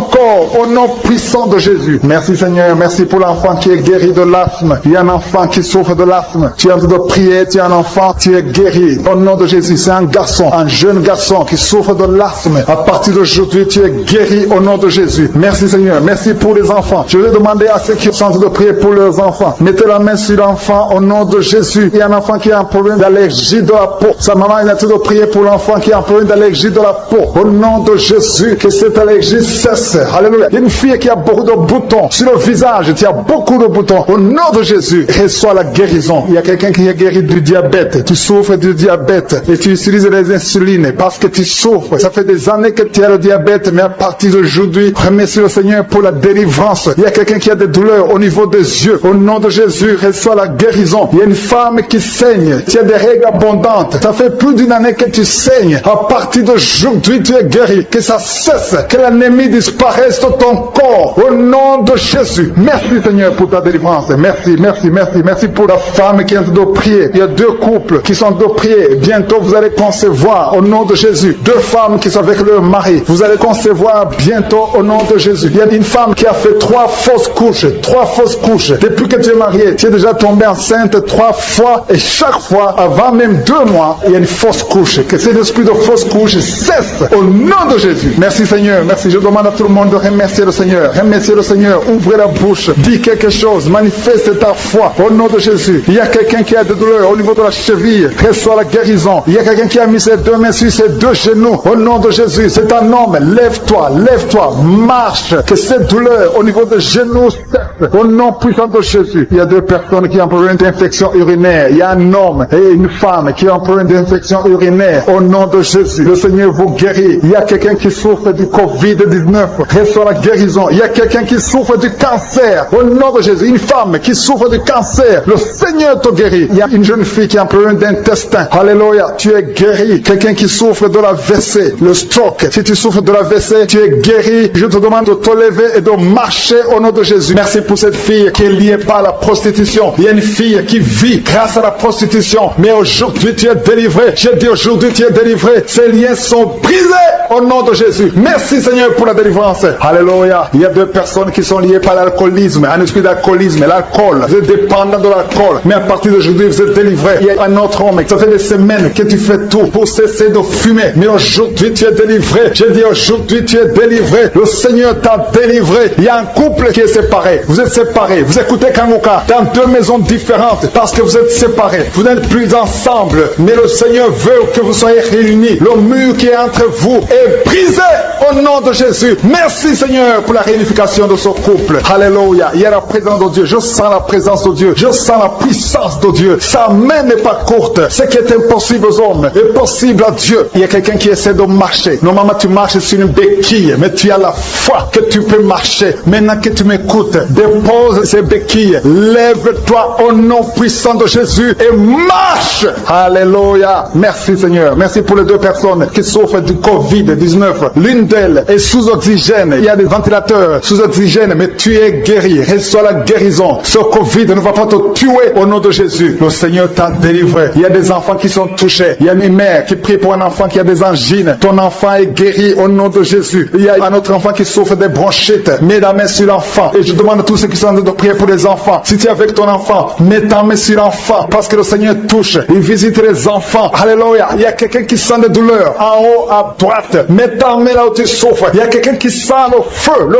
corps au nom puissant de Jésus. Merci Seigneur. Merci pour l'enfant qui est guéri de l'asthme. Il y a un enfant qui souffre de l'asthme. Tu es en train de prier. Tu es un enfant. Tu es guéri. Au nom de Jésus. C'est un garçon, un jeune garçon qui souffre de l'asthme. À partir d'aujourd'hui, tu es guéri au nom de Jésus. Merci Seigneur. Merci pour les enfants. Je vais demander à ceux qui sont en train de prier pour leurs enfants. Mettez la main sur l'enfant au nom de Jésus. Il y a un enfant qui a un problème d'allergie de la peau. Sa maman est en train de prier pour l'enfant qui a un problème d'allergie de la peau. Au nom de Jésus, que cette allergie cesse. Alléluia. Il y a une fille qui a beaucoup de boutons sur le visage. Tu as beaucoup de boutons. Au nom de Jésus, reçois la guérison. Il y a quelqu'un qui est guéri du diabète. Tu souffres du diabète et tu utilises les insulines parce que tu souffres. Ça fait des années que tu as le diabète, mais à partir d'aujourd'hui, remercie le Seigneur pour la délivrance. Il y a quelqu'un qui a des douleurs au niveau des yeux. Au nom de Jésus, reçois la guérison. Il y a une femme qui saigne. Tu as des règles abondantes. Ça fait plus d'une année que tu saignes. À partir d'aujourd'hui, tu es guéri. Que ça cesse. Que l'anémie disparaisse de ton corps. Au nom de Jésus. Merci Seigneur pour ta délivrance. Merci, merci, merci. Merci pour la femme qui est en train de prier. Il y a deux couples qui sont en train de prier. Bientôt, vous allez concevoir au nom de Jésus. Deux femmes qui sont avec leur mari. Vous allez concevoir bientôt au nom de Jésus. Il y a une femme qui a fait 3 fausses couches. 3 fausses couches. Depuis que tu es marié, tu es déjà tombé enceinte 3 fois. Et chaque fois, avant même 2 mois, il y a une fausse couche. Que cet esprit de fausse couche cesse au nom de Jésus. Merci Seigneur. Merci. Je demande à tout le monde de remercier le Seigneur. Remercier le Seigneur. Ouvrez la bouche. Dis quelque chose. Manifeste ta foi au nom de Jésus. Il y a quelqu'un qui a des douleurs au niveau de la cheville. Reçois la guérison. Il y a quelqu'un qui a mis ses 2 mains sur ses 2 genoux. Au nom de Jésus. C'est un homme. Lève-toi. Lève-toi. Marche. Que cette douleur au niveau des genoux cesse. Au nom puissant de Jésus. Il y a 2 personnes qui ont un problème d'infection urinaire. Il y a un homme et une femme qui ont un problème d'infection urinaire. Au nom de Jésus. Le Seigneur vous guérit. Il y a quelqu'un qui souffre du Covid-19. Reçois la guérison. Il y a quelqu'un qui souffre du cancer. Au nom de Jésus. Une femme qui souffre du cancer. Le Seigneur te guérit. Il y a une jeune fille qui a un problème d'intestin. Alléluia. Tu es guéri. Quelqu'un qui souffre de la WC. Le stroke. Si tu souffres de la WC, tu es guéri. Je te demande de te lever et de marcher au nom de Jésus. Merci pour cette fille qui est liée par la prostitution. Il y a une fille qui vit grâce à la prostitution. Mais aujourd'hui, tu es délivré. J'ai dit aujourd'hui, tu es délivré. Ces liens sont brisés au nom de Jésus. Merci Seigneur pour la délivrance. Alléluia. Il y a 2 personnes qui sont liées par l'alcoolisme. Un esprit d'alcoolisme. L'alcool. Vous êtes dépendant de l'alcool. Mais à partir d'aujourd'hui, vous êtes délivré. Il y a un autre homme. Ça fait des semaines que tu fais tout pour cesser de fumer. Mais aujourd'hui, tu es délivré. J'ai dit aujourd'hui, tu es délivré. Le Seigneur t'a délivré. Il y a un couple qui est séparé. Vous êtes séparés. Vous écoutez Kanguka dans 2 maisons différentes parce que vous êtes séparés. Vous n'êtes plus ensemble. Mais le Seigneur veut que vous soyez réunis. Le mur qui est entre vous est brisé au nom de Jésus. Merci Seigneur pour la réunification de ce couple. Alléluia. Il y a la présence de Dieu. Je sens la présence de Dieu. Je sens la puissance de Dieu. Sa main n'est pas courte. Ce qui est impossible aux hommes est possible à Dieu. Il y a quelqu'un qui essaie de marcher. Normalement tu marches sur une béquille, mais tu as la foi que tu peux marcher. Maintenant que tu m'écoutes, dépose ces béquilles. Lève-toi au nom puissant de Jésus et marche. Alléluia. Merci Seigneur. Merci pour les 2 personnes qui souffrent du Covid-19. L'une d'elles est sous oxygène. Il y a des ventilateurs sous oxygène, mais tu es guéri. Reçois la guérison. Ce Covid ne va pas te tuer au nom de Jésus. Le Seigneur t'a délivré. Il y a des enfants qui sont touchés. Il y a une mère qui prie pour un enfant qui a des angines. Ton enfant est guéri au nom de Jésus. Il y a un autre enfant qui souffre des bronchites. Mets la main sur l'enfant. Et je demande à tous ceux qui sont en train de prier pour les enfants, si tu es avec ton enfant, mets ta main sur l'enfant, parce que le Seigneur touche, il visite les enfants. Alléluia. Il y a quelqu'un qui sent des douleurs en haut à droite. Mets ta main là où tu souffres. Il y a quelqu'un qui sent le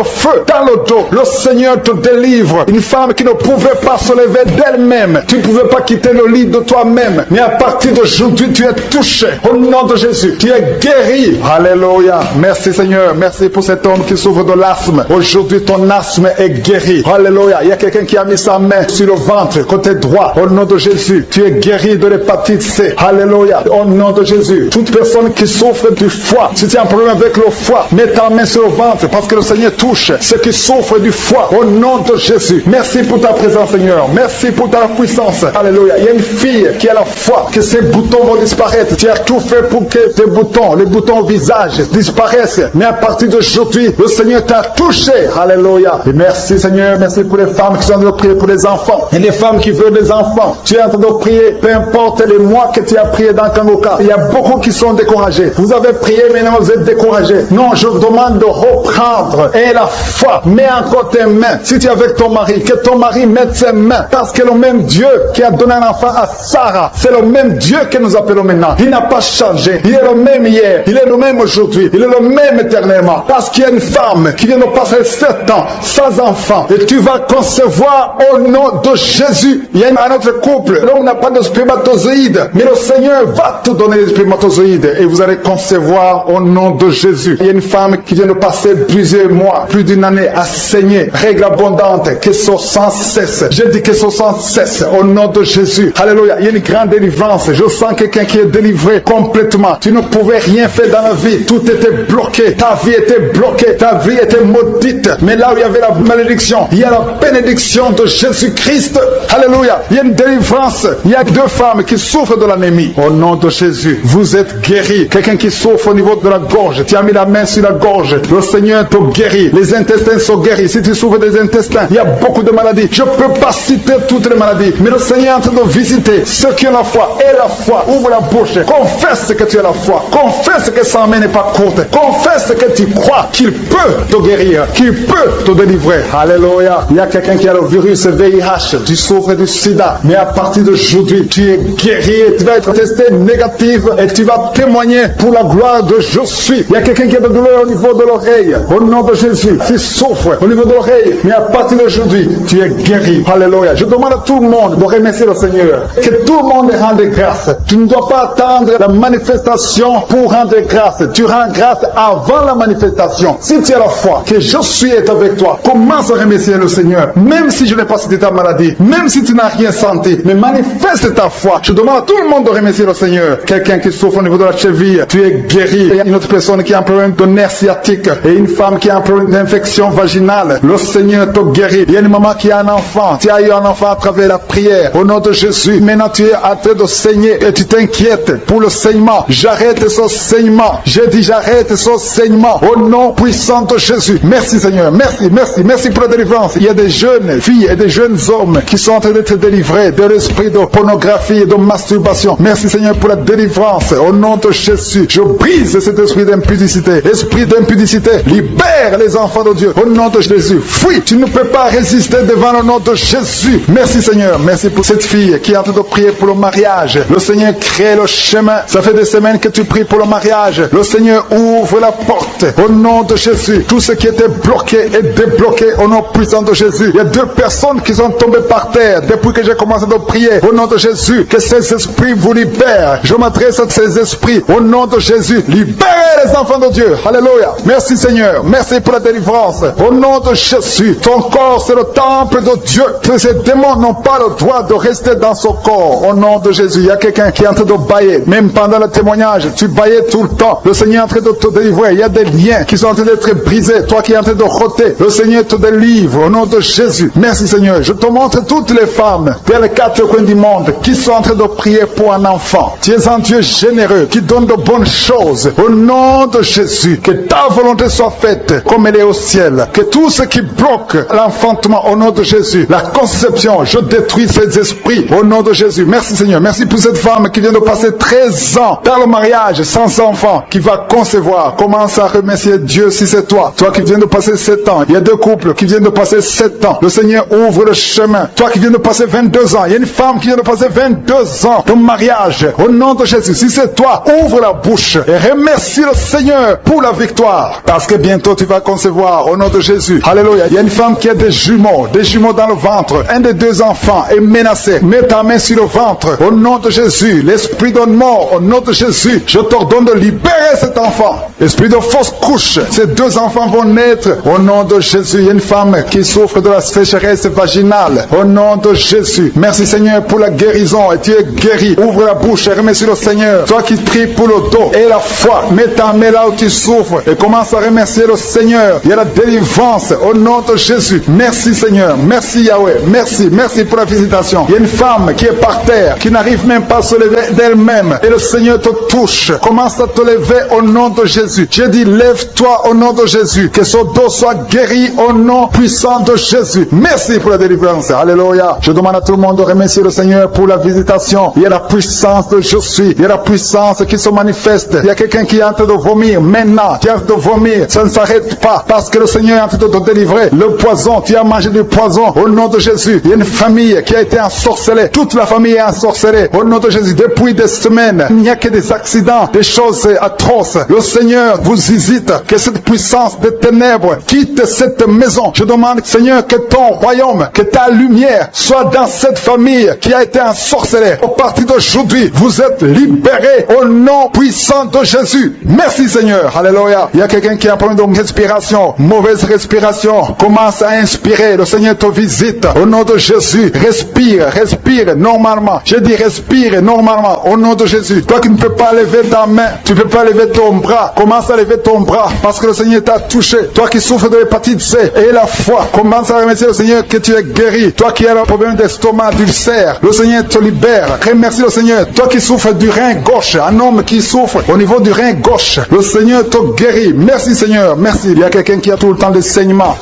feu dans le dos. Le Seigneur te délivre. Une femme qui ne pouvait pas se lever d'elle-même. Tu ne pouvais pas quitter le lit de toi-même. Mais à partir d'aujourd'hui, tu es touché. Au nom de Jésus, tu es guéri. Alléluia. Merci Seigneur. Merci pour cet homme qui souffre de l'asthme. Aujourd'hui, ton asthme est guéri. Alléluia. Il y a quelqu'un qui a mis sa main sur le ventre, côté droit. Au nom de Jésus, tu es guéri de l'hépatite C. Alléluia. Au nom de Jésus. Toute personne qui souffre du foie, si tu as un problème avec le foie, mets ta main sur le ventre parce que le Seigneur touche ceux qui souffrent du foie. Au nom de Jésus. Merci pour ta présence, Seigneur. Merci pour ta puissance. Alléluia. Il y a une fille qui a la foi que ses boutons vont disparaître. Tu as tout fait pour que tes boutons, les boutons au visage, disparaissent. Mais à partir d'aujourd'hui, le Seigneur t'a touché. Alléluia. Et merci, Seigneur. Merci pour les femmes qui sont en train de prier pour les enfants. Et les femmes qui veulent des enfants. Tu es en train de prier, peu importe les mois que tu as prié dans Kanguka. Il y a beaucoup qui sont découragés. Vous avez prié, maintenant vous êtes découragés. Non, je vous demande de reprendre. Et la foi, mets encore tes mains. Si tu es avec ton mari, que ton mari mette ses mains. Parce que le même Dieu qui a donné un enfant à Sarah, c'est le même Dieu que nous appelons maintenant. Il n'a pas changé. Il est le même hier. Il est le même aujourd'hui. Il est le même éternellement. Parce qu'il y a une femme qui vient de passer 7 ans sans enfant. Et tu vas concevoir au nom de Jésus. Il y a un autre couple. L'homme n'a pas de spermatozoïde. Mais le Seigneur va te donner les spermatozoïdes. Et vous allez concevoir au nom de Jésus. Il y a une femme qui vient de passer plusieurs mois, plus d'une année à saigner. Règle abondante, que ce sans cesse. Je dis que ce sans cesse au nom de Jésus. Alléluia. Il y a une grande délivrance. Je sens quelqu'un qui est délivré complètement. Tu ne pouvais rien faire dans la vie. Tout était bloqué. Ta vie était bloquée. Ta vie était maudite. Mais là où il y avait la malédiction, il y a la bénédiction de Jésus-Christ. Alléluia. Il y a une délivrance. Il y a 2 femmes qui souffrent de l'anémie. Au nom de Jésus, vous êtes guéris. Quelqu'un qui souffre au niveau de la gorge, tu as mis la main sur la gorge. Le Seigneur te guérit. Les intestins sont guéris. Si tu souffres des intestins, il y a beaucoup de maladies. Je ne peux pas citer toutes les maladies. Mais le Seigneur est en train de visiter ceux qui ont la foi. Et la foi, ouvre la bouche. Confesse que tu as la foi. Confesse que sa main n'est pas courte. Confesse que tu crois qu'il peut te guérir, qu'il peut te délivrer. Alléluia. Il y a quelqu'un qui a le virus VIH. Tu souffres du sida. Mais à partir d'aujourd'hui, tu es guéri. Tu vas être testé négatif et tu vas témoigner pour la gloire de je suis. Il y a quelqu'un qui a de douleur au niveau de l'oreille. Au nom de Jésus, tu souffres au niveau de l'oreille. Mais à partir d'aujourd'hui, tu es guéri. Alléluia. Je demande à tout le monde de remercier le Seigneur. Que tout le monde rende grâce. Tu ne dois pas attendre la manifestation pour rendre grâce. Tu rends grâce avant la manifestation. Si tu as la foi, que je suis est avec toi, commence à remercier le Seigneur. Même si je n'ai pas cité ta maladie, même si tu n'as rien senti, mais manifeste ta foi. Je demande à tout le monde de remercier le Seigneur. Quelqu'un qui souffre au niveau de la cheville, tu es guéri. Il y a une autre personne qui a un problème de nerf sciatique et une femme qui a un problème d'infection vaginale. Le Seigneur te guérit. Il y a une maman qui a un enfant. Tu as eu un enfant à travers la prière. Au nom de Jésus, maintenant tu es en train de saigner et tu t'inquiètes pour le saignement. J'arrête ce saignement. J'ai dit j'arrête ce saignement. Au nom puissant de Jésus. Merci Seigneur. Merci, merci, merci pour la délivrance. Il y a des jeunes filles et des jeunes hommes qui sont en train d'être délivrés de l'esprit de pornographie et de masturbation. Merci Seigneur pour la délivrance. Au nom de Jésus, je brise cet esprit d'impudicité. Esprit d'impudicité, libère les enfants de Dieu. Au nom de Jésus, fuis. Tu ne peux pas résister devant le nom de Jésus. Merci Seigneur. Merci pour cette fille qui est en train de prier pour le mariage. Le Seigneur crée le chemin. Ça fait des semaines que tu pries pour le mariage. Le Seigneur ouvre la porte. Au nom de Jésus, tout ce qui était bloqué est débloqué au nom puissant de Jésus. Il y a 2 personnes qui sont tombées par terre depuis que j'ai commencé de prier. Au nom de Jésus, que ces esprits vous libèrent. Je m'adresse à ces esprits. Au nom de Jésus, libérez les enfants de Dieu. Alléluia. Merci Seigneur. Merci pour la délivrance. Au nom de Jésus, ton corps c'est le temple de Dieu. Ces démons n'ont pas le droit de rester dans son corps. Au nom de Jésus, il y a quelqu'un qui est en train de bailler. Même pendant le témoignage, tu baillais tout le temps. Le Seigneur est en train de te délivrer. Il y a des liens qui sont en train d'être brisés. Toi qui es en train de roter, le Seigneur te délivre. Au nom de Jésus. Merci Seigneur. Je te montre toutes les femmes vers les 4 coins du monde qui sont en train de prier pour un enfant. Tu es un Dieu généreux qui donne de bonnes choses. Au nom de Jésus, que ta volonté soit faite comme elle est au ciel. Que tout ce qui bloque l'enfantement au nom de Jésus, la conception, je détruis ces esprits au nom de Jésus. Merci Seigneur. Merci pour cette femme qui vient de passer 13 ans dans le mariage sans enfant, qui va concevoir. Commence à remercier Dieu si c'est toi. Toi qui viens de passer 7 ans. Il y a 2 couples qui viennent de passer 7 17 ans. Le Seigneur ouvre le chemin. Toi qui viens de passer 22 ans, il y a une femme qui vient de passer 22 ans de mariage. Au nom de Jésus, si c'est toi, ouvre la bouche et remercie le Seigneur pour la victoire. Parce que bientôt tu vas concevoir au nom de Jésus. Alléluia. Il y a une femme qui a des jumeaux dans le ventre. Un des deux enfants est menacé. Mets ta main sur le ventre. Au nom de Jésus, l'esprit de mort, au nom de Jésus, je t'ordonne de libérer cet enfant. L'esprit de fausse couche, ces deux enfants vont naître. Au nom de Jésus, il y a une femme qui souffre de la sécheresse vaginale. Au nom de Jésus, merci Seigneur pour la guérison. Et tu es guéri. Ouvre la bouche et remercie le Seigneur. Toi qui pries pour le dos et la foi, mets ta main là où tu souffres et commence à remercier le Seigneur. Il y a la délivrance au nom de Jésus. Merci Seigneur. Merci Yahweh. Merci pour la visitation. Il y a une femme qui est par terre, qui n'arrive même pas à se lever d'elle-même. Et le Seigneur te touche. Commence à te lever au nom de Jésus. J'ai dit, lève-toi au nom de Jésus. Que son dos soit guéri au nom puissant de Jésus. Merci pour la délivrance. Alléluia. Je demande à tout le monde de remercier le Seigneur pour la visitation. Il y a la puissance de je suis. Il y a la puissance qui se manifeste. Il y a quelqu'un qui est en train de vomir. Maintenant, tu es en train de vomir. Ça ne s'arrête pas. Parce que le Seigneur est en train de te délivrer. Le poison, tu as mangé du poison. Au nom de Jésus. Il y a une famille qui a été ensorcelée. Toute la famille est ensorcelée. Au nom de Jésus. Depuis des semaines, il n'y a que des accidents, des choses atroces. Le Seigneur vous hésite. Que cette puissance des ténèbres quitte cette maison. Je demande, Seigneur, que ton royaume, que ta lumière soit dans cette famille qui a été ensorcelée. Au partir d'aujourd'hui, vous êtes libérés au nom puissant de Jésus. Merci Seigneur. Alléluia. Il y a quelqu'un qui a un problème de respiration, mauvaise respiration. Commence à inspirer. Le Seigneur te visite. Au nom de Jésus, respire normalement. Je dis respire normalement au nom de Jésus. Toi qui ne peux pas lever ta main, tu ne peux pas lever ton bras. Commence à lever ton bras parce que le Seigneur t'a touché. Toi qui souffres de l'hépatite C et la foi, commence à remercier le Seigneur que tu es guéri. Toi qui as un problème d'estomac, d'ulcère, le Seigneur te libère. Remercie le Seigneur. Toi qui souffres du rein gauche, un homme qui souffre au niveau du rein gauche, le Seigneur te guérit. Merci Seigneur, merci. Il y a quelqu'un qui a tout le temps des saignements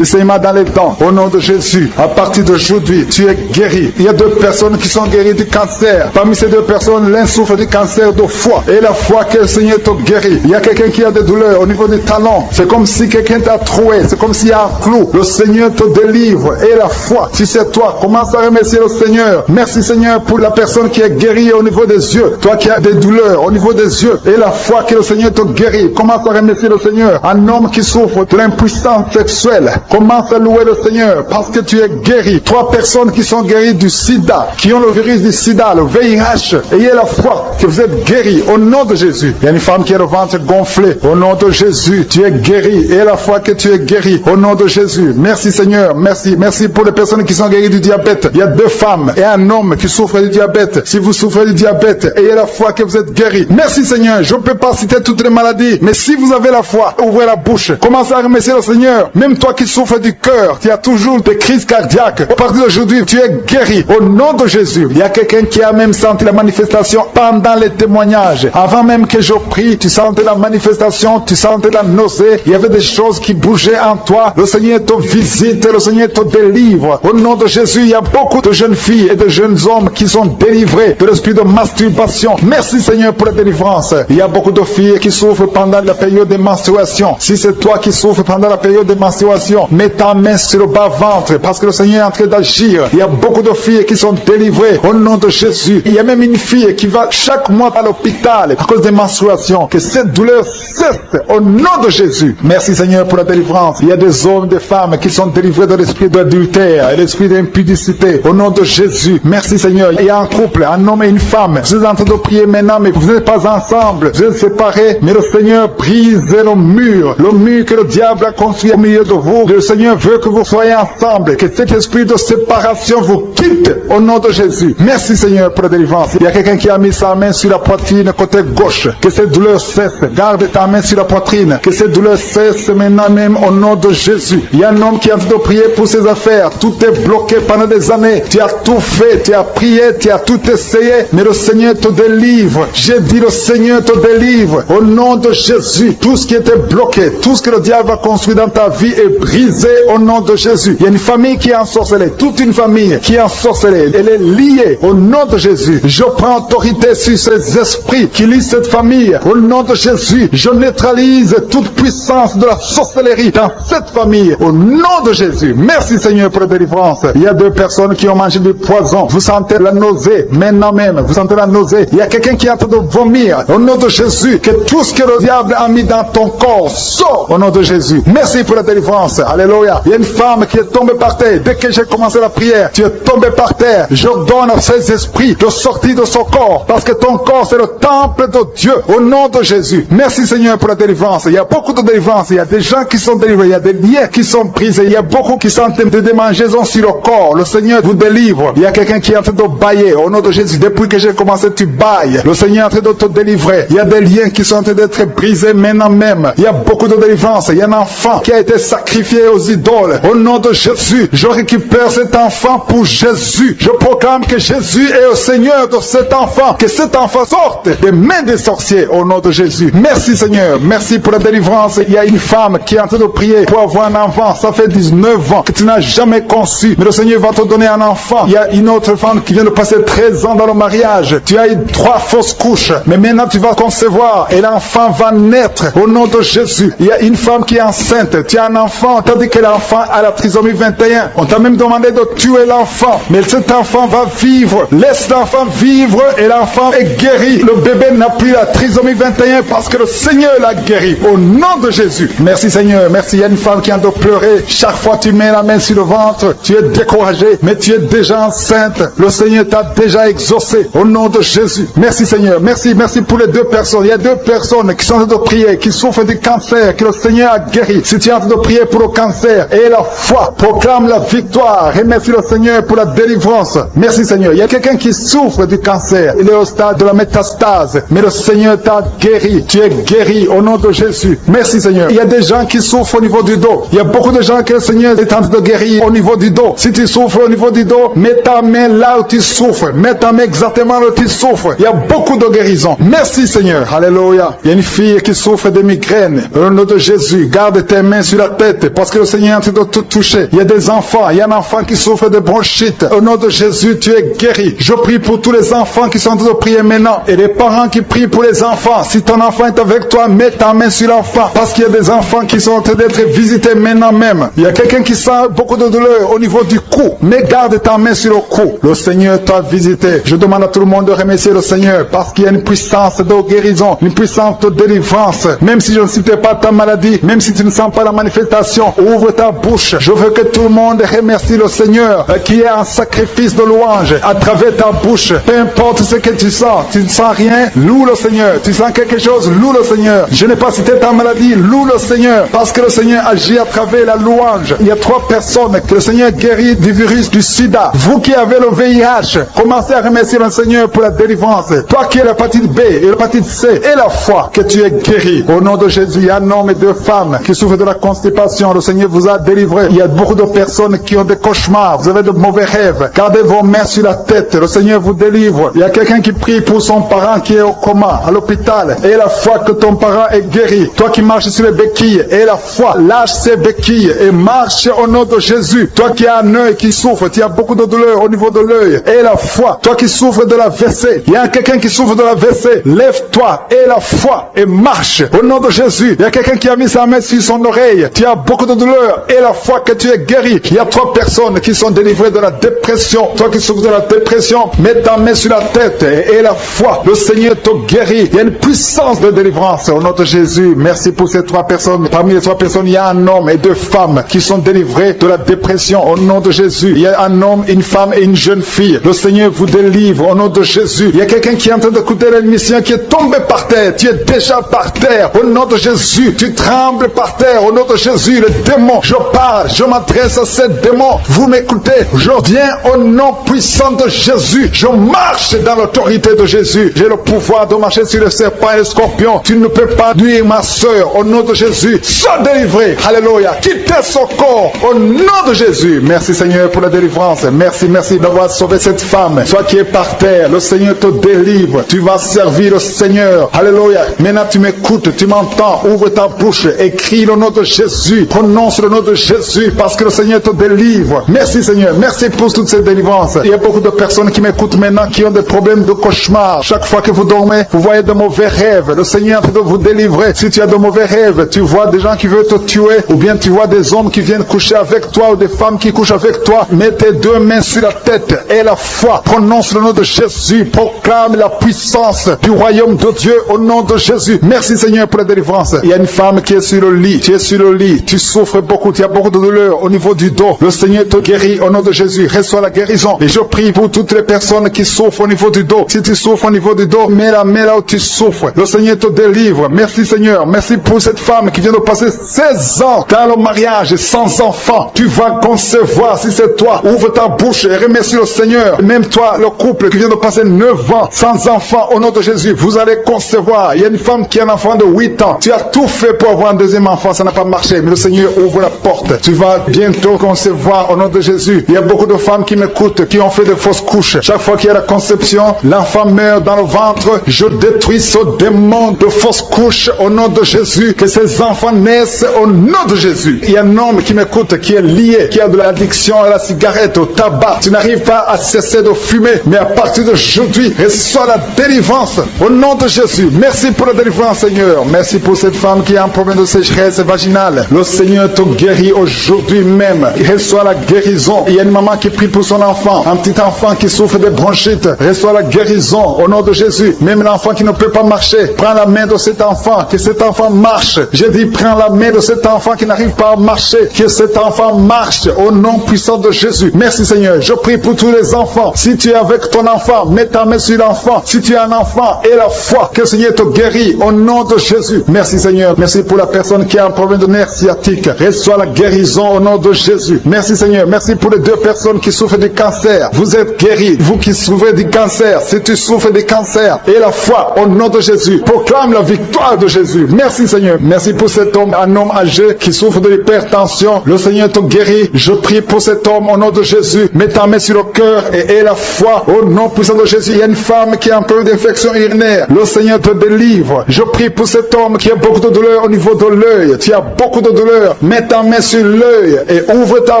dans les dents. Au nom de Jésus, à partir d'aujourd'hui, tu es guéri. Il y a deux personnes qui sont guéries du cancer. Parmi ces deux personnes, l'un souffre du cancer de foie. Et la foi que le Seigneur te guérit. Il y a quelqu'un qui a des douleurs au niveau des talons. C'est comme si quelqu'un t'a troué. C'est comme s'il y a un clou. Le Seigneur te délivre. Et la foi, si c'est toi, commence à remercier le Seigneur. Merci Seigneur pour la personne qui est guérie au niveau des yeux. Toi qui as des douleurs au niveau des yeux. Et la foi que le Seigneur te guérit. Commence à remercier le Seigneur. Un homme qui souffre de l'impuissance sexuelle. Commence à louer le Seigneur parce que tu es guéri. 3 personnes qui sont guéries du sida, qui ont le virus du sida, le VIH. Ayez la foi que vous êtes guéris au nom de Jésus. Il y a une femme qui a le ventre gonflé. Au nom de Jésus, tu es guéri. Ayez la foi que tu es guéri au nom de Jésus. Merci Seigneur, merci. Merci pour les personnes qui sont guéries du diabète. Il y a 2 femmes et un homme qui souffrent du diabète. Si vous souffrez du diabète, ayez la foi que vous êtes guéri. Merci Seigneur. Je ne peux pas citer toutes les maladies, mais si vous avez la foi, ouvrez la bouche. Commencez à remercier le Seigneur. Même toi qui souffres du cœur, tu as toujours des crises cardiaques. À partir d'aujourd'hui, tu es guéri au nom de Jésus. Il y a quelqu'un qui a même senti la manifestation pendant les témoignages. Avant même que je prie, tu sentais la manifestation, tu sentais la nausée. Il y avait des choses qui bougeaient en toi. Le Seigneur te visite, le Seigneur te délivre. Au nom de Jésus, il y a beaucoup de jeunes filles et de jeunes hommes qui sont délivrés de l'esprit de masturbation. Merci Seigneur pour la délivrance. Il y a beaucoup de filles qui souffrent pendant la période de menstruation. Si c'est toi qui souffres pendant la période de menstruation, mets ta main sur le bas-ventre parce que le Seigneur est en train d'agir. Il y a beaucoup de filles qui sont délivrées au nom de Jésus. Il y a même une fille qui va chaque mois à l'hôpital à cause des menstruations. Que cette douleur cesse au nom de Jésus. Merci Seigneur pour la délivrance. Il y a des hommes, des femmes qui sont délivrés de l'esprit d'adultère et l'esprit d'impudicité au nom de Jésus. Merci Seigneur. Il y a un couple, un homme et une femme. Vous êtes en train de prier maintenant, mais vous n'êtes pas ensemble. Vous êtes séparés, mais le Seigneur brise le mur que le diable a construit au milieu de vous. Le Seigneur veut que vous soyez ensemble, que cet esprit de séparation vous quitte au nom de Jésus. Merci Seigneur pour la délivrance. Il y a quelqu'un qui a mis sa main sur la poitrine côté gauche. Que cette douleur cesse. Garde ta main sur la poitrine. Que cette douleur cesse maintenant même au nom de Jésus. Il y a un homme qui est en train de prier pour ses affaires. Tout est bloqué pendant des années. Tu as tout fait, tu as prié, tu as tout essayé, mais le Seigneur te délivre. J'ai dit le Seigneur te délivre. Au nom de Jésus, tout ce qui était bloqué, tout ce que le diable a construit dans ta vie est brisé au nom de Jésus. Il y a une famille qui est ensorcelée, toute une famille qui est ensorcelée. Elle est liée au nom de Jésus. Je prends autorité sur ces esprits qui lient cette famille. Au nom de Jésus, je neutralise toute puissance de la sorcellerie dans cette famille. Au nom de Jésus. Jésus. Merci Seigneur pour la délivrance. Il y a 2 personnes qui ont mangé du poison. Vous sentez la nausée, maintenant même. Vous sentez la nausée. Il y a quelqu'un qui est en train de vomir. Au nom de Jésus, que tout ce que le diable a mis dans ton corps sort au nom de Jésus. Merci pour la délivrance. Alléluia. Il y a une femme qui est tombée par terre. Dès que j'ai commencé la prière, tu es tombé par terre. Je donne à ces esprits de sortir de son corps. Parce que ton corps, c'est le temple de Dieu. Au nom de Jésus. Merci Seigneur pour la délivrance. Il y a beaucoup de délivrance. Il y a des gens qui sont délivrés. Il y a des liens qui sont brisés. Il y a beaucoup qui sont en train de démangeaisons sur le corps. Le Seigneur vous délivre. Il y a quelqu'un qui est en train de bailler. Au nom de Jésus. Depuis que j'ai commencé, tu bailles. Le Seigneur est en train de te délivrer. Il y a des liens qui sont en train d'être brisés maintenant même. Il y a beaucoup de délivrance. Il y a un enfant qui a été sacrifié aux idoles. Au nom de Jésus, je récupère cet enfant pour Jésus. Je proclame que Jésus est le Seigneur de cet enfant. Que cet enfant sorte des mains des sorciers. Au nom de Jésus. Merci Seigneur. Merci pour la délivrance. Il y a une femme qui est en train de prier pour avoir un enfant. Ça fait 19 ans que tu n'as jamais conçu. Mais le Seigneur va te donner un enfant. Il y a une autre femme qui vient de passer 13 ans dans le mariage. Tu as eu 3 fausses couches. Mais maintenant tu vas concevoir et l'enfant va naître au nom de Jésus. Il y a une femme qui est enceinte. Tu as un enfant. Tandis que l'enfant a la trisomie 21. On t'a même demandé de tuer l'enfant. Mais cet enfant va vivre. Laisse l'enfant vivre et l'enfant est guéri. Le bébé n'a plus la trisomie 21 parce que le Seigneur l'a guéri. Au nom de Jésus. Merci Seigneur. Merci. Il y a une femme qui a de pleurer. Chaque fois que tu mets la main sur le ventre, tu es découragé. Mais tu es déjà enceinte. Le Seigneur t'a déjà exaucé. Au nom de Jésus. Merci Seigneur. Merci. Merci pour les 2 personnes. Il y a 2 personnes qui sont en train de prier, qui souffrent du cancer, que le Seigneur a guéri. Si tu es en train de prier pour le cancer et la foi, proclame la victoire. Remercie le Seigneur pour la délivrance. Merci Seigneur. Il y a quelqu'un qui souffre du cancer. Il est au stade de la métastase. Mais le Seigneur t'a guéri. Tu es guéri au nom de Jésus. Merci Seigneur. Il y a des gens qui souffrent au niveau du dos. Il y a beaucoup de gens que le Seigneur est en train de guérir au niveau du dos. Si tu souffres au niveau du dos, mets ta main là où tu souffres. Mets ta main exactement là où tu souffres. Il y a beaucoup de guérisons. Merci Seigneur. Alléluia. Il y a une fille qui souffre de migraines. Au nom de Jésus, garde tes mains sur la tête parce que le Seigneur est en train de te toucher. Il y a des enfants. Il y a un enfant qui souffre de bronchite. Au nom de Jésus, tu es guéri. Je prie pour tous les enfants qui sont en train de prier maintenant et les parents qui prient pour les enfants. Si ton enfant est avec toi, mets ta main sur l'enfant parce qu'il y a des enfants qui sont en train d'être visités maintenant même. Il y a quelqu'un qui sent beaucoup de douleur au niveau du cou. Mais garde ta main sur le cou. Le Seigneur t'a visité. Je demande à tout le monde de remercier le Seigneur parce qu'il y a une puissance de guérison, une puissance de délivrance. Même si je ne citais pas ta maladie, même si tu ne sens pas la manifestation, ouvre ta bouche. Je veux que tout le monde remercie le Seigneur qui est un sacrifice de louange à travers ta bouche. Peu importe ce que tu sens. Tu ne sens rien, loue le Seigneur. Tu sens quelque chose, loue le Seigneur. Je n'ai pas cité ta maladie, loue le Seigneur parce que le Seigneur agit à travers la louange. Il y a 3 personnes que le Seigneur guérit du virus du sida. Vous qui avez le VIH, commencez à remercier le Seigneur pour la délivrance. Toi qui as l'hépatite B et l'hépatite C et la foi, que tu es guéri. Au nom de Jésus, il y a un homme et 2 femmes qui souffrent de la constipation. Le Seigneur vous a délivré. Il y a beaucoup de personnes qui ont des cauchemars. Vous avez de mauvais rêves. Gardez vos mains sur la tête. Le Seigneur vous délivre. Il y a quelqu'un qui prie pour son parent qui est au coma, à l'hôpital. Et la foi que ton parent est guéri. Toi qui marches sur les béquilles, et la foi, lâche ces béquilles et marche au nom de Jésus. Toi qui as un œil qui souffre, tu as beaucoup de douleur au niveau de l'œil. Et la foi, toi qui souffres de la WC, il y a quelqu'un qui souffre de la WC. Lève-toi et la foi et marche au nom de Jésus. Il y a quelqu'un qui a mis sa main sur son oreille. Tu as beaucoup de douleur et la foi que tu es guéri. Il y a 3 personnes qui sont délivrées de la dépression. Toi qui souffres de la dépression, mets ta main sur la tête et la foi. Le Seigneur te guérit. Il y a une puissance de délivrance au nom de Jésus. Merci pour ces 3 personnes. Parmi les 3 personnes, il y a un homme et 2 femmes qui sont délivrés de la dépression au nom de Jésus. Il y a un homme, une femme et une jeune fille. Le Seigneur vous délivre au nom de Jésus. Il y a quelqu'un qui est en train d'écouter l'émission qui est tombé par terre. Tu es déjà par terre au nom de Jésus. Tu trembles par terre au nom de Jésus. Le démon, je parle, je m'adresse à ces démons. Vous m'écoutez. Je viens au nom puissant de Jésus. Je marche dans l'autorité de Jésus. J'ai le pouvoir de marcher sur les serpents et les scorpions. Tu ne peux pas nuire ma soeur au nom de Jésus. Sois délivré. Alléluia. Quittez son corps au nom de Jésus. Merci Seigneur pour la délivrance. Merci d'avoir sauvé cette femme. Toi qui es par terre, le Seigneur te délivre. Tu vas servir le Seigneur. Alléluia. Maintenant tu m'écoutes, tu m'entends. Ouvre ta bouche et crie le nom de Jésus. Prononce le nom de Jésus parce que le Seigneur te délivre. Merci Seigneur. Merci pour toutes ces délivrances. Il y a beaucoup de personnes qui m'écoutent maintenant qui ont des problèmes de cauchemar. Chaque fois que vous dormez, vous voyez de mauvais rêves. Le Seigneur est en train de vous délivrer. Si tu as de mauvais rêves, tu vois des gens qui veulent te tuer ou bien tu vois des hommes qui viennent coucher coucher avec toi ou des femmes qui couchent avec toi, mets tes deux mains sur la tête et la foi. Prononce le nom de Jésus. Proclame la puissance du royaume de Dieu au nom de Jésus. Merci Seigneur pour la délivrance. Il y a une femme qui est sur le lit. Tu es sur le lit. Tu souffres beaucoup. Tu as beaucoup de douleur au niveau du dos. Le Seigneur te guérit au nom de Jésus. Reçois la guérison. Et je prie pour toutes les personnes qui souffrent au niveau du dos. Si tu souffres au niveau du dos, mets la main là où tu souffres. Le Seigneur te délivre. Merci Seigneur. Merci pour cette femme qui vient de passer 16 ans dans le mariage sans enfant. Tu vas concevoir si c'est toi. Ouvre ta bouche et remercie le Seigneur. Même toi, le couple qui vient de passer 9 ans sans enfant, au nom de Jésus, vous allez concevoir. Il y a une femme qui a un enfant de 8 ans. Tu as tout fait pour avoir un deuxième enfant, ça n'a pas marché. Mais le Seigneur ouvre la porte. Tu vas bientôt concevoir au nom de Jésus. Il y a beaucoup de femmes qui m'écoutent, qui ont fait de fausses couches. Chaque fois qu'il y a la conception, l'enfant meurt dans le ventre. Je détruis ce démon de fausses couches au nom de Jésus. Que ces enfants naissent au nom de Jésus. Il y a un homme qui m'écoute, qui est lié, qui a de l'addiction à la cigarette, au tabac. Tu n'arrives pas à cesser de fumer, mais à partir d'aujourd'hui, reçois la délivrance au nom de Jésus. Merci pour la délivrance, Seigneur. Merci pour cette femme qui a un problème de sécheresse vaginale. Le Seigneur te guérit aujourd'hui même. Reçois la guérison. Il y a une maman qui prie pour son enfant, un petit enfant qui souffre de bronchite. Reçois la guérison au nom de Jésus. Même l'enfant qui ne peut pas marcher, prends la main de cet enfant, que cet enfant marche. J'ai dit, prends la main de cet enfant qui n'arrive pas à marcher, que cet enfant marche au nom puissant de Jésus. Merci Seigneur. Je prie pour tous les enfants. Si tu es avec ton enfant, mets ta main sur l'enfant. Si tu es un enfant, et la foi, que le Seigneur te guérit au nom de Jésus. Merci Seigneur. Merci pour la personne qui a un problème de nerf sciatique. Reçois la guérison au nom de Jésus. Merci Seigneur. Merci pour les 2 personnes qui souffrent du cancer. Vous êtes guéris. Vous qui souffrez du cancer, si tu souffres du cancer, et la foi au nom de Jésus. Proclame la victoire de Jésus. Merci Seigneur. Merci pour cet homme, un homme âgé qui souffre de l'hypertension. Le Seigneur te guérit. Je prie pour cet homme au nom de Jésus. Mets ta main sur le cœur et la foi au nom puissant de Jésus. Il y a une femme qui a un peu d'infection urinaire. Le Seigneur te délivre. Je prie pour cet homme qui a beaucoup de douleur au niveau de l'œil. Tu as beaucoup de douleur. Mets ta main sur l'œil et ouvre ta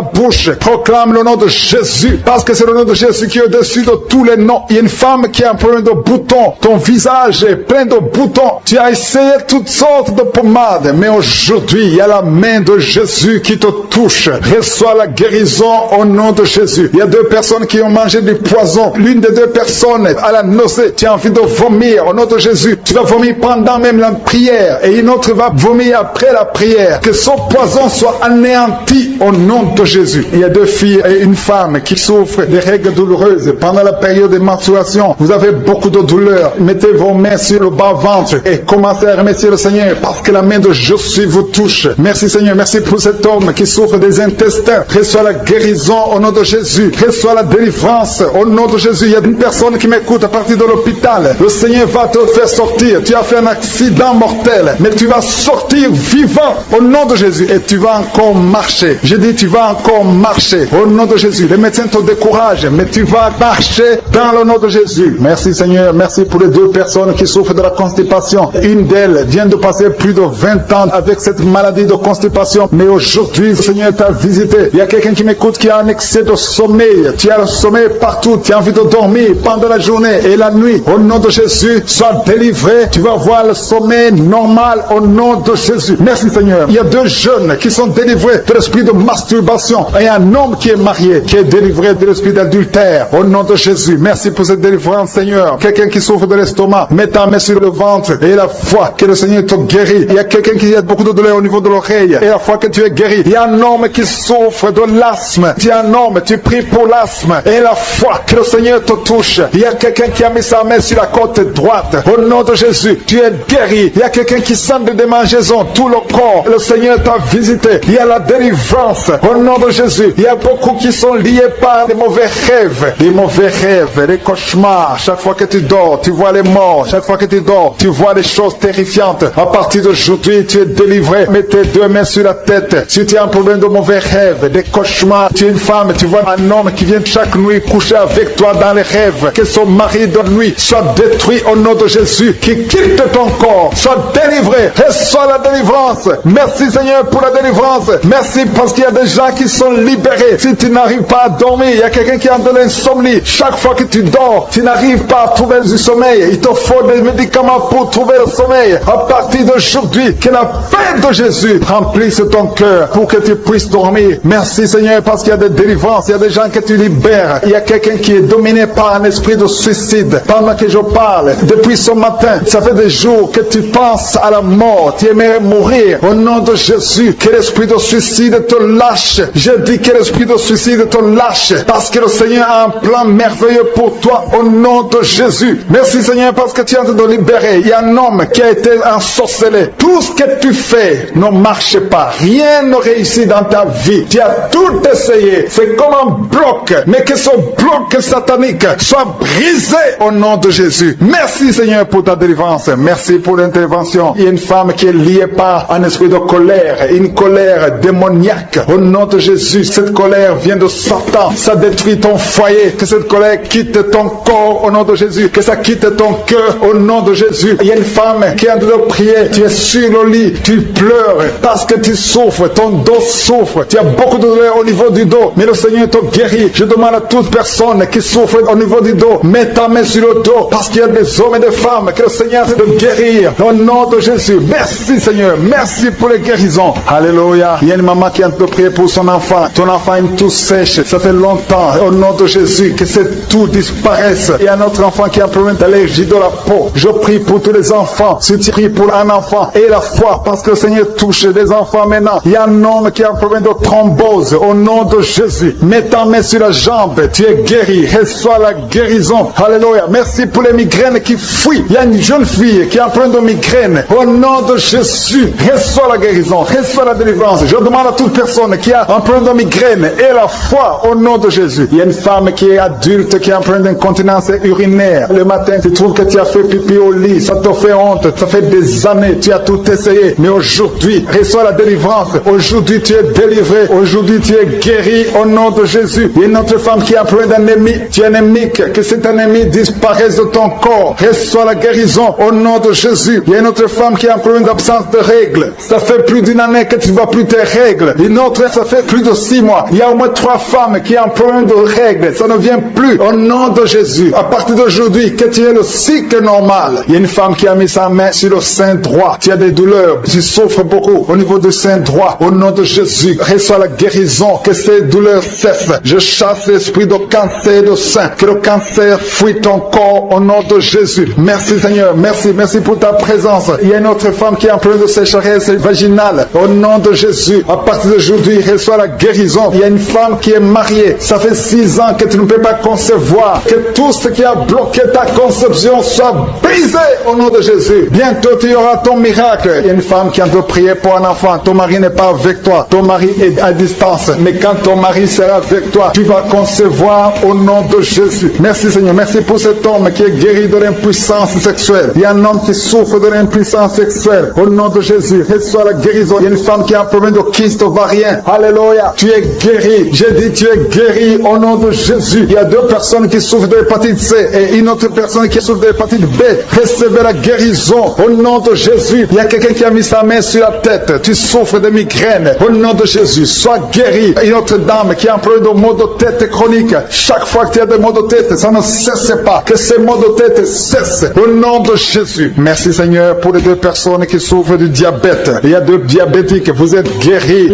bouche. Proclame le nom de Jésus. Parce que c'est le nom de Jésus qui est au-dessus de tous les noms. Il y a une femme qui a un problème de boutons. Ton visage est plein de boutons. Tu as essayé toutes sortes de pommades. Mais aujourd'hui, il y a la main de Jésus qui te touche. Reçois la guérison au nom de Jésus. Il y a 2 personnes qui ont mangé du poison. L'une des 2 personnes a la nausée. Tu as envie de vomir au nom de Jésus. Tu vas vomir pendant même la prière. Et une autre va vomir après la prière. Que son poison soit anéanti au nom de Jésus. Il y a 2 filles et une femme qui souffrent des règles douloureuses pendant la période de menstruation. Vous avez beaucoup de douleur. Mettez vos mains sur le bas-ventre et commencez à remercier le Seigneur parce que la main de Jésus vous touche. Merci Seigneur. Merci pour cet homme qui souffre des intestins. Reçois la guérison au nom de Jésus. Reçois la délivrance au nom de Jésus. Il y a une personne qui m'écoute à partir de l'hôpital. Le Seigneur va te faire sortir. Tu as fait un accident mortel, mais tu vas sortir vivant au nom de Jésus et tu vas encore marcher. Je dis tu vas encore marcher au nom de Jésus. Les médecins te découragent, mais tu vas marcher dans le nom de Jésus. Merci Seigneur. Merci pour les 2 personnes qui souffrent de la constipation. Une d'elles vient de passer plus de 20 ans avec cette maladie de constipation, mais aujourd'hui le Seigneur t'a visité. Il y a quelqu'un qui m'écoute qui a un excès de sommeil. Tu as le sommeil partout. Tu as envie de dormir pendant la journée et la nuit. Au nom de Jésus, sois délivré. Tu vas voir le sommeil normal au nom de Jésus. Merci Seigneur. Il y a 2 jeunes qui sont délivrés de l'esprit de masturbation et un homme qui est marié qui est délivré de l'esprit d'adultère au nom de Jésus. Merci pour cette délivrance Seigneur. Quelqu'un qui souffre de l'estomac, mets ta main sur le ventre et la foi que le Seigneur te guérit. Il y a quelqu'un qui a beaucoup de douleur au niveau de l'oreille et la foi que tu es guéri. Il y a un homme qui souffre de l'asthme. Tu es un homme, tu pries pour l'asthme et la foi que le Seigneur te touche. Il y a quelqu'un qui a mis sa main sur la côte droite. Au nom de Jésus, tu es guéri. Il y a quelqu'un qui sent des démangeaisons, tout le corps. Le Seigneur t'a visité. Il y a la délivrance. Au nom de Jésus, il y a beaucoup qui sont liés par des mauvais rêves. Des mauvais rêves, des cauchemars. Chaque fois que tu dors, tu vois les morts. Chaque fois que tu dors, tu vois des choses terrifiantes. À partir d'aujourd'hui, tu es délivré. Mets tes 2 mains sur la tête. Si tu as un problème de mauvais rêves, des cauchemars, tu es une femme, tu vois un homme qui vient chaque nuit coucher avec toi dans les rêves. Que son mari de nuit soit détruit au nom de Jésus. Qui quitte ton corps, soit délivré. Reçois la délivrance. Merci Seigneur pour la délivrance. Merci parce qu'il y a des gens qui sont libérés. Si tu n'arrives pas à dormir, il y a quelqu'un qui a de l'insomnie. Chaque fois que tu dors, tu n'arrives pas à trouver du sommeil. Il te faut des médicaments pour trouver le sommeil. À partir d'aujourd'hui, que la paix de Jésus remplisse ton cœur pour que tu puisses dormir. Merci Seigneur parce qu'il y a des délivrances, il y a des gens que tu libères. Il y a quelqu'un qui est dominé par un esprit de suicide. Pendant que je parle, depuis ce matin, ça fait des jours que tu penses à la mort, tu aimerais mourir. Au nom de Jésus, que l'esprit de suicide te lâche. Je dis que l'esprit de suicide te lâche parce que le Seigneur a un plan merveilleux pour toi au nom de Jésus. Merci Seigneur parce que tu es en train de libérer. Il y a un homme qui a été ensorcelé. Tout ce que tu fais ne marche pas. Rien ne réussit dans ta vie. Tu as tout essayé. C'est comme un bloc. Mais que ce bloc satanique soit brisé au nom de Jésus. Merci Seigneur pour ta délivrance. Merci pour l'intervention. Il y a une femme qui est liée par un esprit de colère. Une colère démoniaque. Au nom de Jésus, cette colère vient de Satan. Ça détruit ton foyer. Que cette colère quitte ton corps au nom de Jésus. Que ça quitte ton cœur au nom de Jésus. Il y a une femme qui est en train de prier. Tu es sur le lit. Tu pleures parce que tu souffres. Ton dos souffre. Tu as beaucoup de douleur au niveau du dos. Mais le Seigneur te guérit. Je demande à toute personne qui souffre au niveau du dos, mets ta main sur le dos parce qu'il y a des hommes et des femmes que le Seigneur a de guérir au nom de Jésus. Merci Seigneur. Merci pour les guérisons. Alléluia. Il y a une maman qui est en train de prier pour son enfant. Ton enfant a une toux sèche. Ça fait longtemps. Au nom de Jésus, que cette toux disparaisse. Il y a un autre enfant qui a un problème d'allergie de la peau. Je prie pour tous les enfants. Si tu pries pour un enfant et la foi, parce que le Seigneur touche des enfants maintenant. Il y a un homme qui a un problème de thrombose. Au nom de Jésus, mets ta main sur la jambe. Tu es guéri. Reçois la guérison. Alléluia. Merci pour les migraines qui fuient. Il y a une jeune fille qui a un problème de migraine. Au nom de Jésus, reçois la guérison. Reçois la délivrance. Je demande à toute personne qui a un problème de migraine et la foi au nom de Jésus. Il y a une femme qui est adulte qui a un problème d'incontinence urinaire. Le matin, tu trouves que tu as fait pipi au lit. Ça te fait honte. Ça fait des années. Tu as tout essayé. Mais aujourd'hui, reçois la délivrance. Aujourd'hui, tu es délivré. Aujourd'hui, tu es guéri au nom de Jésus. Il y a une autre femme qui a un problème d'anémie. Tu es anémique. Que cette anémie disparaisse de ton corps. Reçois la guérison au nom de Jésus. Il y a une autre femme qui a un problème d'absence de règles. Ça fait plus d'une année que tu ne vois plus tes règles. Une autre, ça fait plus de 6 mois. Il y a au moins 3 femmes qui ont un problème de règles. Ça ne vient plus au nom de Jésus. À partir d'aujourd'hui, que tu aies le cycle normal. Il y a une femme qui a mis sa main sur le sein droit. Tu as des douleurs. Tu souffres beaucoup au niveau du sein droit. Au nom de Jésus, reçois la guérison. Que ces douleurs cessent. Je chasse l'esprit de cancer de sein. Que le cancer fuit ton corps au nom de Jésus. Merci Seigneur. Merci. Merci pour ta présence. Il y a une autre femme qui a un problème de sécheresse vaginale. Au nom de Jésus, à partir d'aujourd'hui, reçois la guérison. Il y a une femme qui est mariée. Ça fait 6 ans que tu ne peux pas concevoir. Que tout ce qui a bloqué ta conception soit brisé au nom de Jésus. Bientôt, tu auras ton miracle. Il y a une femme qui a de prier pour un enfant. Ton mari n'est pas avec toi. Ton mari est à distance. Mais quand ton mari sera avec toi, tu vas concevoir au nom de Jésus. Merci Seigneur. Merci pour cet homme qui est guéri de l'impuissance sexuelle. Il y a un homme qui souffre de l'impuissance sexuelle. Au nom de Jésus, reçois la guérison. Il y a une femme qui a un problème de kyste ovarien. Alléluia. Tu es guéri. J'ai dit tu es guéri au nom de Jésus. Il y a 2 personnes qui souffrent de l'hépatite C et une autre personne qui souffre de l'hépatite B. Recevez la guérison au nom de Jésus. Il y a quelqu'un qui a mis sa main sur la tête. Tu souffres de migraine. Au nom de Jésus, sois guéri. Une autre dame qui a un problème de maux de tête chronique. Chaque fois que tu as des maux de tête, ça ne cesse pas. Que ces maux de tête cessent. Au nom de Jésus. Merci Seigneur pour les 2 personnes qui souffrent du diabète. Il y a 2 diabétiques. Vous êtes guéris.